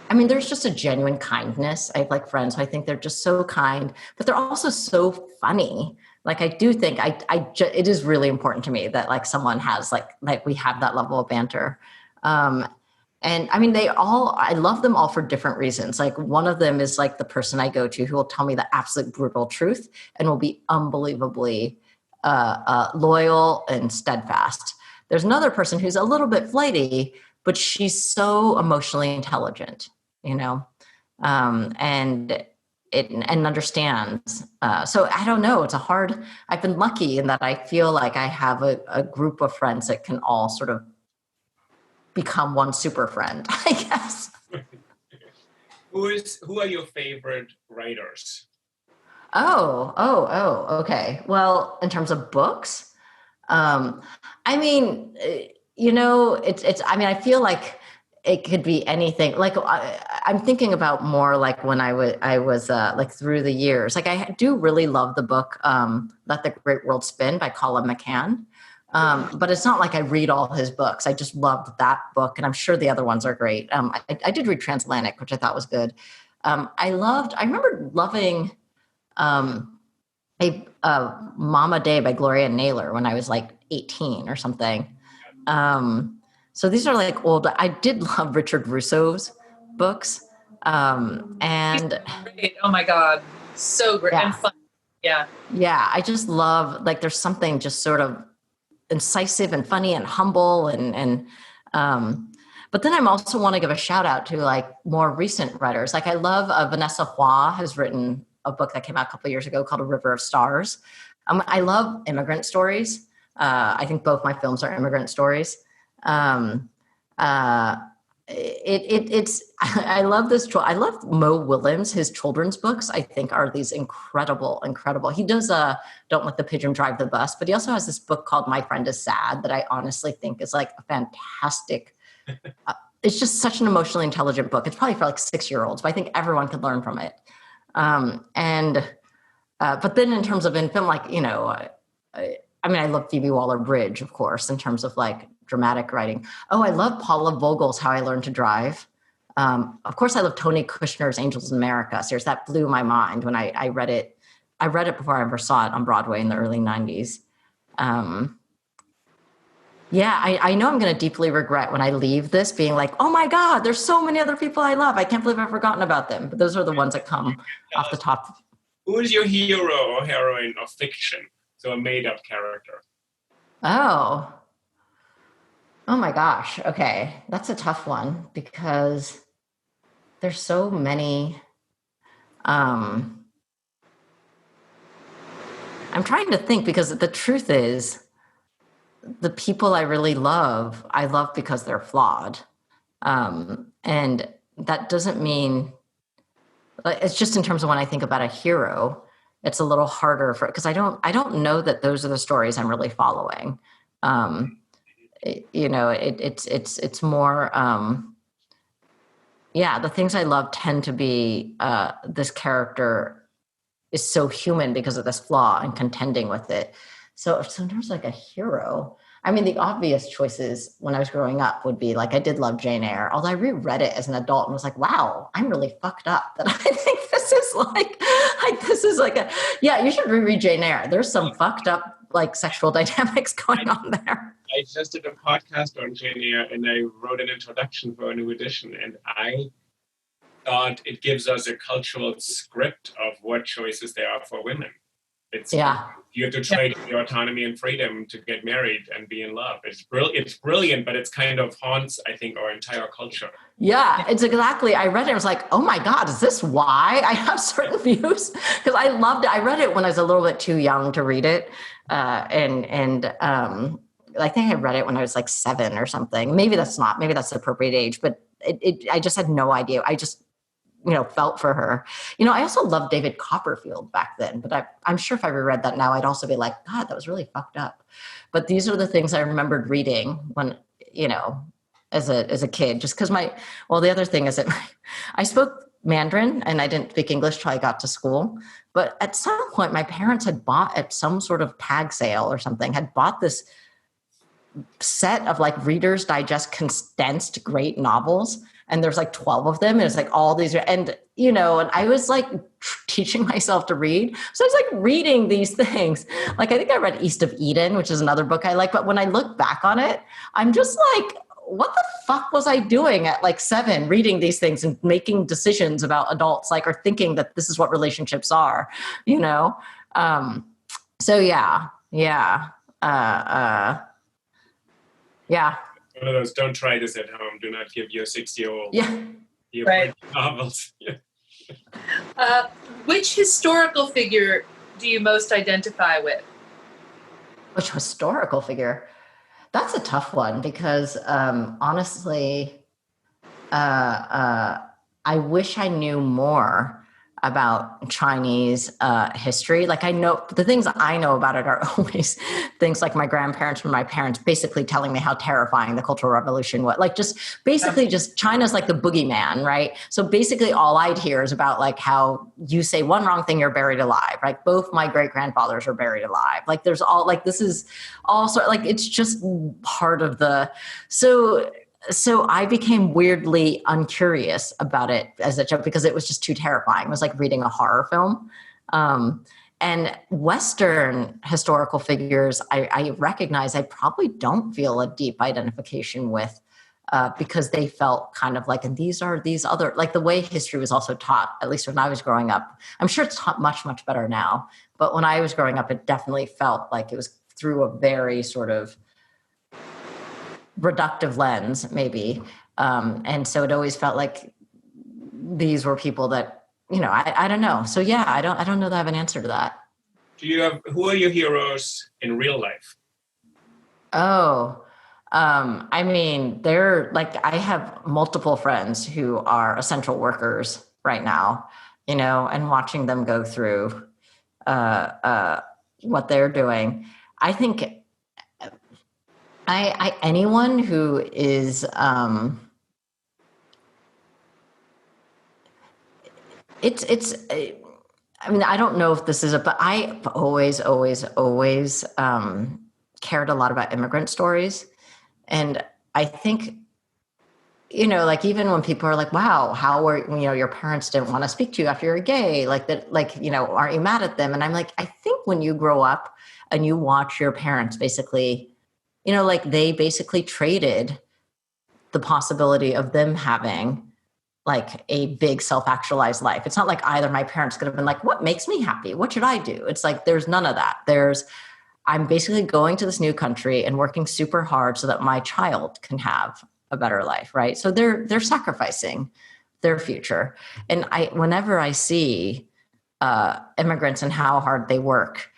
there's just a genuine kindness. I have friends who I think they're just so kind, but they're also so funny. I do think it is really important to me that someone has we have that level of banter. And I love them all for different reasons. One of them is the person I go to who will tell me the absolute brutal truth and will be unbelievably loyal and steadfast. There's another person who's a little bit flighty, but she's so emotionally intelligent, and understands. So I don't know. I've been lucky in that I feel like I have a group of friends that can all sort of become one super friend, I guess. Who are your favorite writers? Oh, okay. Well, in terms of books, it's, I feel like it could be anything. I'm thinking about more when I was through the years. I do really love the book, Let the Great World Spin by Colin McCann. But it's not I read all his books. I just loved that book, and I'm sure the other ones are great. I did read Transatlantic, which I thought was good. I remember loving Mama Day by Gloria Naylor when I was 18 or something. So these are old. I did love Richard Russo's books. And great. Oh my God. So great. Yeah. And fun. Yeah. Yeah. I just love, like, there's something just sort of incisive and funny and humble but then I'm also want to give a shout out to like more recent writers. Like I love Vanessa Hua has written a book that came out a couple of years ago called A River of Stars. I love immigrant stories. I think both my films are immigrant stories. I love this. I love Mo Willems. His children's books, I think, are these incredible. He does Don't Let the Pigeon Drive the Bus, but he also has this book called My Friend is Sad that I honestly think is like a fantastic. It's just such an emotionally intelligent book. It's probably for like 6-year-olds, but I think everyone could learn from it. But then in terms of in film, like, you know, I love Phoebe Waller-Bridge, of course, in terms of like dramatic writing. Oh, I love Paula Vogel's How I Learned to Drive. Of course, I love Tony Kushner's Angels in America. Seriously, that blew my mind when I read it. I read it before I ever saw it on Broadway in the early 90s. I know I'm going to deeply regret when I leave this being like, oh my God, there's so many other people I love. I can't believe I've forgotten about them. But those are the ones that come off the top. Who is your hero or heroine of fiction? So a made-up character. Oh my gosh. Okay. That's a tough one because there's so many. I'm trying to think because the truth is the people I really love, I love because they're flawed. And that doesn't mean, it's just in terms of when I think about a hero, it's a little harder because I don't know that those are the stories I'm really following. It's more, the things I love tend to be, this character is so human because of this flaw and contending with it. So in terms of like a hero, I mean, the obvious choices when I was growing up would be like, I did love Jane Eyre, although I reread it as an adult and was like, wow, I'm really fucked up that I think this is like you should reread Jane Eyre. There's some fucked up like sexual dynamics going on there. I just did a podcast on Jane Eyre and I wrote an introduction for a new edition, and I thought it gives us a cultural script of what choices there are for women. You have to trade your autonomy and freedom to get married and be in love. It's brilliant, but it's kind of haunts, I think, our entire culture. Yeah, it's exactly. I read it and was like, oh my God, is this why I have certain views? Because I loved it. I read it when I was a little bit too young to read it. I think I read it when I was like 7 or something. Maybe that's the appropriate age, but I just had no idea. I just, felt for her. I also loved David Copperfield back then, but I'm sure if I reread that now, I'd also be like, God, that was really fucked up. But these are the things I remembered reading when, as a kid, just because the other thing is that I spoke Mandarin and I didn't speak English till I got to school. But at some point, my parents had bought at some sort of tag sale or something, had bought this set of like Reader's Digest condensed great novels. And there's like 12 of them. And it's like all these, and I was like teaching myself to read. So I was like reading these things. Like, I think I read East of Eden, which is another book I like. But when I look back on it, I'm just like, what the fuck was I doing at like 7 reading these things and making decisions about adults, like, or thinking that this is what relationships are, So yeah. One of those, don't try this at home. Do not give your 6-year-old novels. Which historical figure do you most identify with? Which historical figure? That's a tough one because honestly, I wish I knew more about Chinese history. Like, I know the things I know about it are always things like my grandparents and my parents basically telling me how terrifying the Cultural Revolution was. Like, just China's like the boogeyman, right? So basically all I'd hear is about like how you say one wrong thing, you're buried alive. Like, both my great grandfathers are buried alive. Like, there's all like, this is all sort like, it's just part of So I became weirdly uncurious about it as a child because it was just too terrifying. It was like reading a horror film. And Western historical figures, I recognize I probably don't feel a deep identification with. because they felt kind of like, and these are these other, like the way history was also taught, at least when I was growing up. I'm sure it's taught much, much better now. But when I was growing up, it definitely felt like it was through a very sort of reductive lens, maybe. And so it always felt like these were people that, you know, I don't know. So yeah, I don't know that I have an answer to that. Who are your heroes in real life? Oh, I mean, they're like, I have multiple friends who are essential workers right now, you know, and watching them go through what they're doing. I think anyone who is, I mean, I don't know if this is but I've always cared a lot about immigrant stories. And I think, you know, like even when people are like, wow, how are, you know, your parents didn't want to speak to you after you're gay, like that, like, you know, aren't you mad at them? And I'm like, I think when you grow up and you watch your parents basically, you know, like they basically traded the possibility of them having like a big self-actualized life. It's not like either my parents could have been like, what makes me happy? What should I do? It's like, there's none of that. I'm basically going to this new country and working super hard so that my child can have a better life, right? So they're sacrificing their future. And whenever I see immigrants and how hard they work,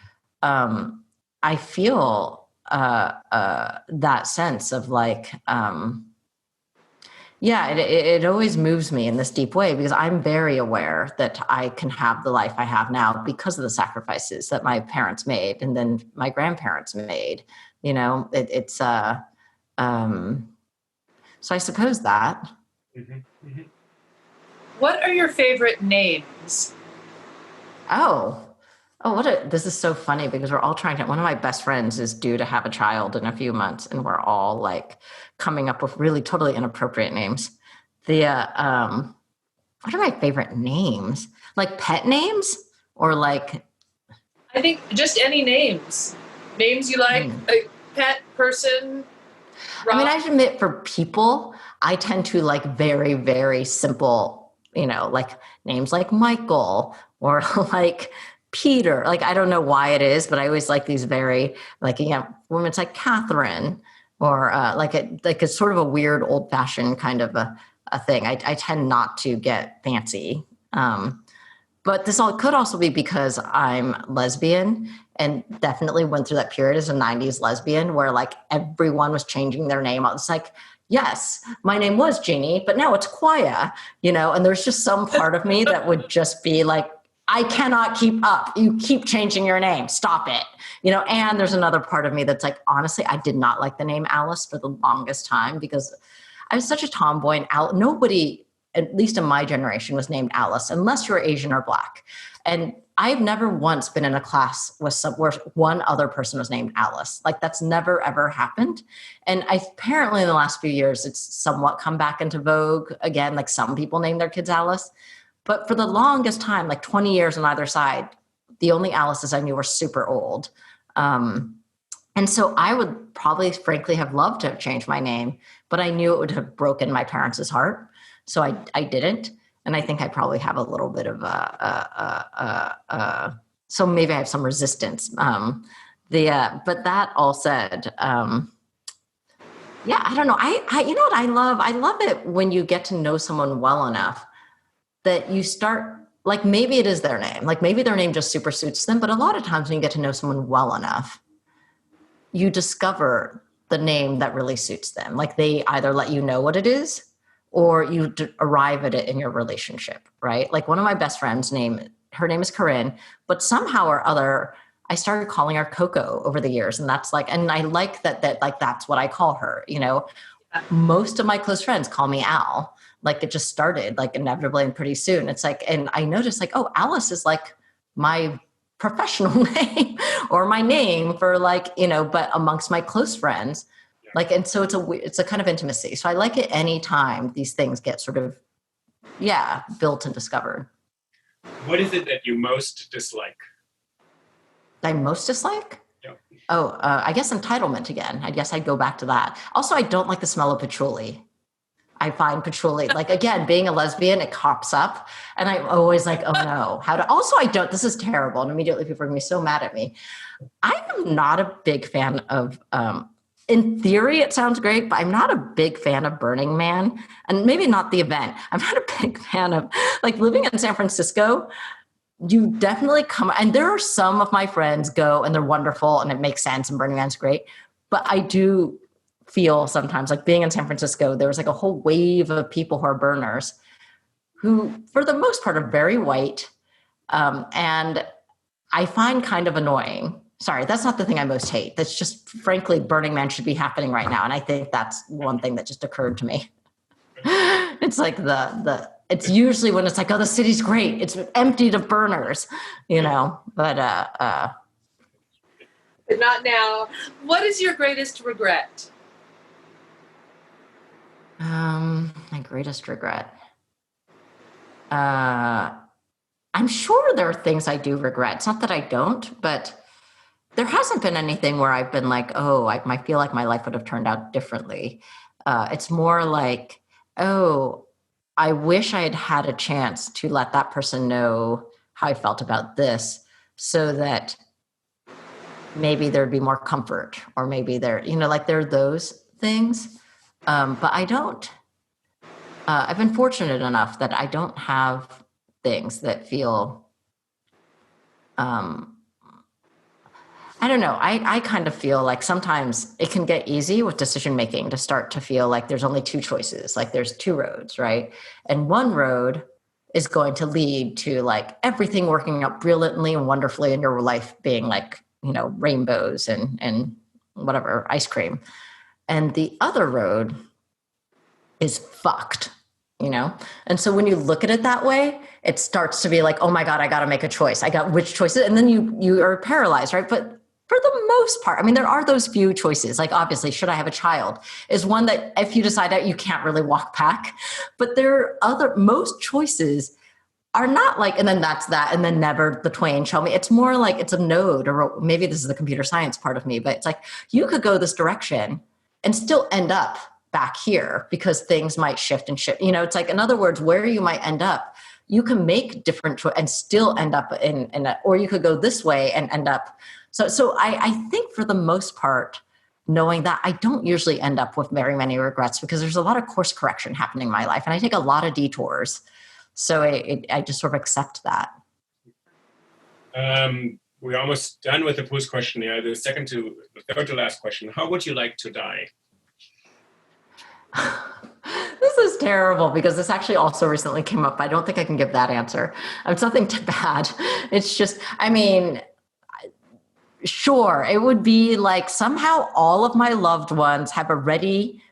I feel that sense of like, yeah, it always moves me in this deep way because I'm very aware that I can have the life I have now because of the sacrifices that my parents made and then my grandparents made. You know, so I suppose that. Mm-hmm. Mm-hmm. What are your favorite names? This is so funny because we're all one of my best friends is due to have a child in a few months and we're all like coming up with really totally inappropriate names. What are my favorite names? Like pet names or like? I think just any names you like, a pet, person. Rock. I mean, I should admit for people, I tend to like very, very simple, you know, like names like Michael or like Peter. Like, I don't know why it is, but I always like these very like, you know, women's like Catherine or like a sort of a weird old fashioned kind of a thing. I tend not to get fancy. But this could also be because I'm lesbian and definitely went through that period as a 90s lesbian where like everyone was changing their name. I was like, yes, my name was Jeannie, but now it's Quaya, you know, and there's just some part of me that would just be like, I cannot keep up. You keep changing your name. Stop it. You know, and there's another part of me that's like, honestly, I did not like the name Alice for the longest time because I was such a tomboy and nobody, at least in my generation, was named Alice unless you're Asian or Black. And I've never once been in a class where one other person was named Alice. Like that's never, ever happened. And apparently in the last few years, it's somewhat come back into vogue again. Like some people name their kids Alice. But for the longest time, like 20 years on either side, the only Alices I knew were super old. And so I would probably, frankly, have loved to have changed my name, but I knew it would have broken my parents' heart. So I didn't. And I think I probably have a little bit of so maybe I have some resistance. But that all said, yeah, I don't know. I you know what I love? I love it when you get to know someone well enough that you start, like maybe it is their name. Like maybe their name just super suits them. But a lot of times when you get to know someone well enough, you discover the name that really suits them. Like they either let you know what it is or you arrive at it in your relationship, right? Like one of my best friends' her name is Corinne, but somehow or other, I started calling her Coco over the years. And that's like, and I like that like, that's what I call her, you know. Most of my close friends call me Al. Like it just started like inevitably and pretty soon. It's like, and I noticed like, oh, Alice is like my professional name or my name for like, you know, but amongst my close friends, like, and so it's a kind of intimacy. So I like it anytime these things get sort of, built and discovered. What is it that you most dislike? I most dislike? Yeah. I guess entitlement again. I guess I'd go back to that. Also, I don't like the smell of patchouli. I find patchouli, like, again, being a lesbian, it pops up. And I'm always like, oh no, this is terrible. And immediately people are going to be so mad at me. I am not a big fan of, in theory, it sounds great, but I'm not a big fan of Burning Man, and maybe not the event. I'm not a big fan of, like, living in San Francisco. You definitely come, and there are some of my friends go and they're wonderful and it makes sense and Burning Man's great. But I do feel sometimes like being in San Francisco, there was like a whole wave of people who are burners who, for the most part, are very white. And I find kind of annoying. Sorry, that's not the thing I most hate. That's just, frankly, Burning Man should be happening right now. And I think that's one thing that just occurred to me. It's like it's usually when it's like, oh, the city's great, it's emptied of burners, but not now. What is your greatest regret? My greatest regret. I'm sure there are things I do regret. It's not that I don't, but there hasn't been anything where I've been like, oh, I might feel like my life would have turned out differently. It's more like, oh, I wish I had had a chance to let that person know how I felt about this so that maybe there'd be more comfort, or maybe there are those things. But I don't, I've been fortunate enough that I don't have things that feel, I don't know. I kind of feel like sometimes it can get easy with decision-making to start to feel like there's only two choices, like there's two roads, right? And one road is going to lead to like everything working out brilliantly and wonderfully in your life being like, rainbows and whatever, ice cream. And the other road is fucked, And so when you look at it that way, it starts to be like, oh my God, I got to make a choice. I got which choices? And then you are paralyzed, right? But for the most part, there are those few choices. Like, obviously, should I have a child is one that if you decide that, you can't really walk back. But there are most choices are not like, and then that's that, and then never the twain shall meet. It's more like it's a node, or maybe this is the computer science part of me, but it's like you could go this direction and still end up back here because things might shift and shift. It's like, in other words, where you might end up, you can make different choices and still end up or you could go this way and end up. So I think for the most part, knowing that, I don't usually end up with very many regrets because there's a lot of course correction happening in my life and I take a lot of detours. So I just sort of accept that. We're almost done with the Proust questionnaire. The third to last question. How would you like to die? This is terrible because this actually also recently came up. I don't think I can give that answer. It's nothing too bad. It's just, sure, it would be like somehow all of my loved ones have already,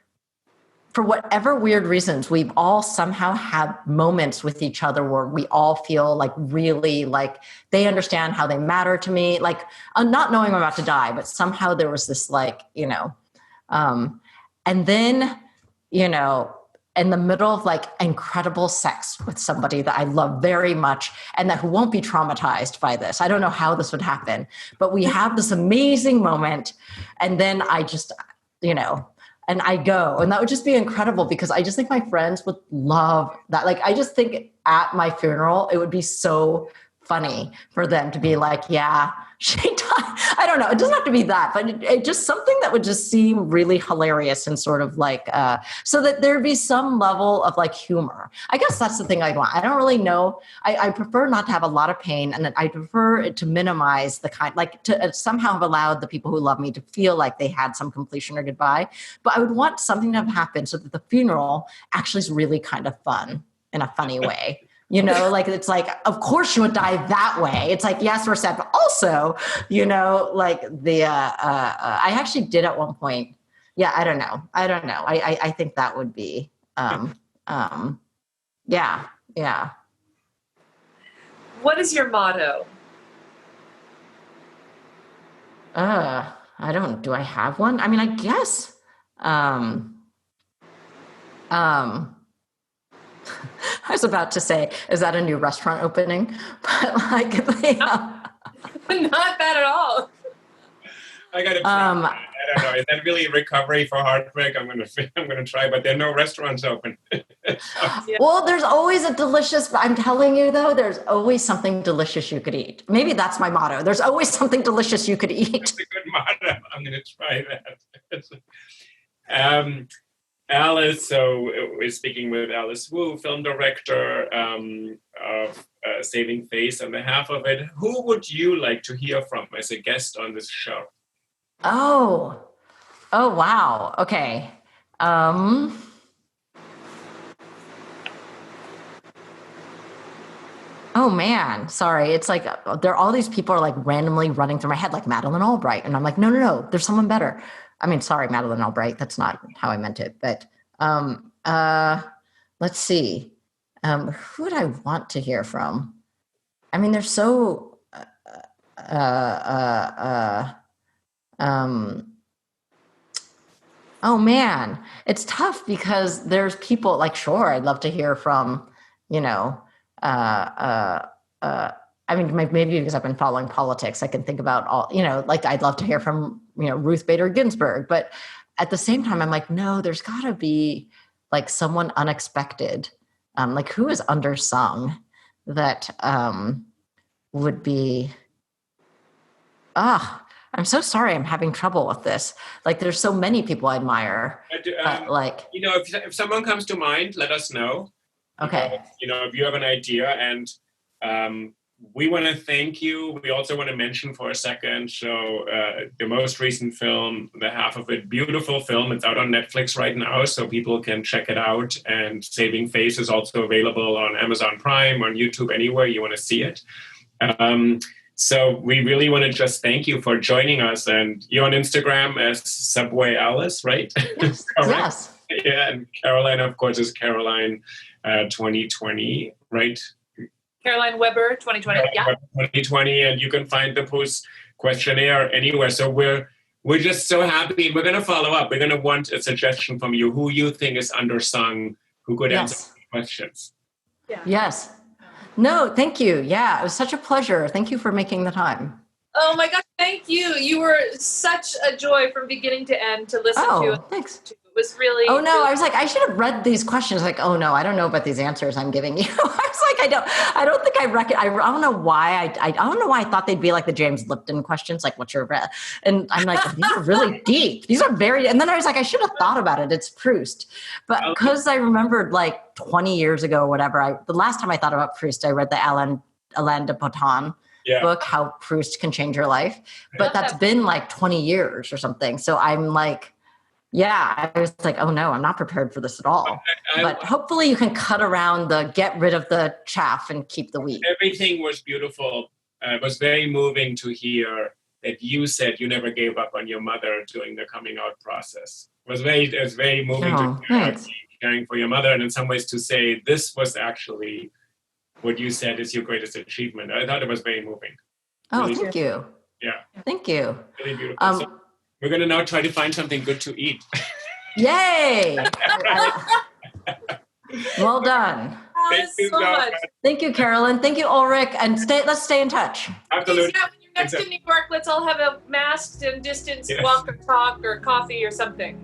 for whatever weird reasons, we've all somehow had moments with each other where we all feel like really like they understand how they matter to me. Like, I'm not knowing I'm about to die, but somehow there was this like, and then, in the middle of like incredible sex with somebody that I love very much and that who won't be traumatized by this. I don't know how this would happen, but we have this amazing moment. And then I just, and I go, and that would just be incredible because I just think my friends would love that. Like, I just think at my funeral, it would be so funny for them to be like, yeah, she died. I don't know. It doesn't have to be that, but it just something that would just seem really hilarious and sort of like, so that there'd be some level of like humor. I guess that's the thing I want. I don't really know. I prefer not to have a lot of pain, and I prefer it to minimize the to somehow have allowed the people who love me to feel like they had some completion or goodbye. But I would want something to have happened so that the funeral actually is really kind of fun in a funny way. Like, it's like, of course you would die that way. It's like, yes, we're sad, but also, like I actually did at one point. Yeah. I don't know. I think that would be, yeah. What is your motto? Do I have one? I guess, I was about to say, is that a new restaurant opening? But like, not bad at all. I got to don't know. Is that really recovery for heartbreak? I'm gonna try, but there are no restaurants open. Yeah. Well, there's always a delicious, I'm telling you though, there's always something delicious you could eat. Maybe that's my motto. There's always something delicious you could eat. That's a good motto. I'm gonna try that. Alice, so we're speaking with Alice Wu, film director of Saving Face. On behalf of it, who would you like to hear from as a guest on this show? Oh, wow. Okay. Oh man, sorry. It's like there are all these people are like randomly running through my head, like Madeleine Albright, and I'm like, no, there's someone better. I mean, sorry, Madeleine Albright. That's not how I meant it. But let's see. Who would I want to hear from? I mean, they're so. Oh man, it's tough because there's people like, sure, I'd love to hear from, I mean, maybe because I've been following politics, I can think about all, like I'd love to hear from, Ruth Bader Ginsburg. But at the same time, I'm like, no, there's got to be like someone unexpected, like who is undersung that would be, I'm so sorry I'm having trouble with this. Like there's so many people I admire. If someone comes to mind, let us know. Okay. If you have an idea, and we want to thank you. We also want to mention for a second, the most recent film, The Half of It, beautiful film. It's out on Netflix right now, so people can check it out. And Saving Face is also available on Amazon Prime, on YouTube, anywhere you want to see it. So we really want to just thank you for joining us. And you're on Instagram as Subway Alice, right? Yes. Yes. Yeah, and Caroline, of course, is Caroline 2020, right? Caroline Weber, 2020. Yeah. 2020, and you can find the Proust Questionnaire anywhere. So we're just so happy. We're going to follow up. We're going to want a suggestion from you, who you think is undersung, who could answer questions. Yeah. Yes. No, thank you. Yeah, it was such a pleasure. Thank you for making the time. Oh my gosh, thank you. You were such a joy from beginning to end to listen to. Oh, thanks. It was really. Oh no, really... I was like, I should have read these questions. Like, oh no, I don't know about these answers I'm giving you. I was like, I don't think I reckon. I don't know why. I don't know why I thought they'd be like the James Lipton questions, like what's your and I'm like, these are really deep. These are very. And then I was like, I should have thought about it. It's Proust, but because I remembered like 20 years ago or whatever. The last time I thought about Proust, I read the Alain de Botton book, How Proust Can Change Your Life. But that's been like 20 years or something. So I'm like. Yeah, I was like, oh no, I'm not prepared for this at all. But hopefully you can cut around get rid of the chaff and keep the wheat. Everything was beautiful. It was very moving to hear that you said you never gave up on your mother during the coming out process. It was very moving to hear caring for your mother, and in some ways to say this was actually what you said is your greatest achievement. I thought it was very moving. Oh, really thank you. Yeah. Thank you. Really beautiful. We're going to now try to find something good to eat. Yay! Well done. Thank you so much. Thank you, Carolyn. Thank you, Ulrich. And let's stay in touch. Absolutely. When you're next in New York, let's all have a masked and distanced walk or talk or coffee or something.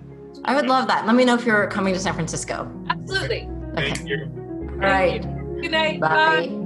I would love that. Let me know if you're coming to San Francisco. Absolutely. Okay. Thank you. All right. Good night. Bye. Bye.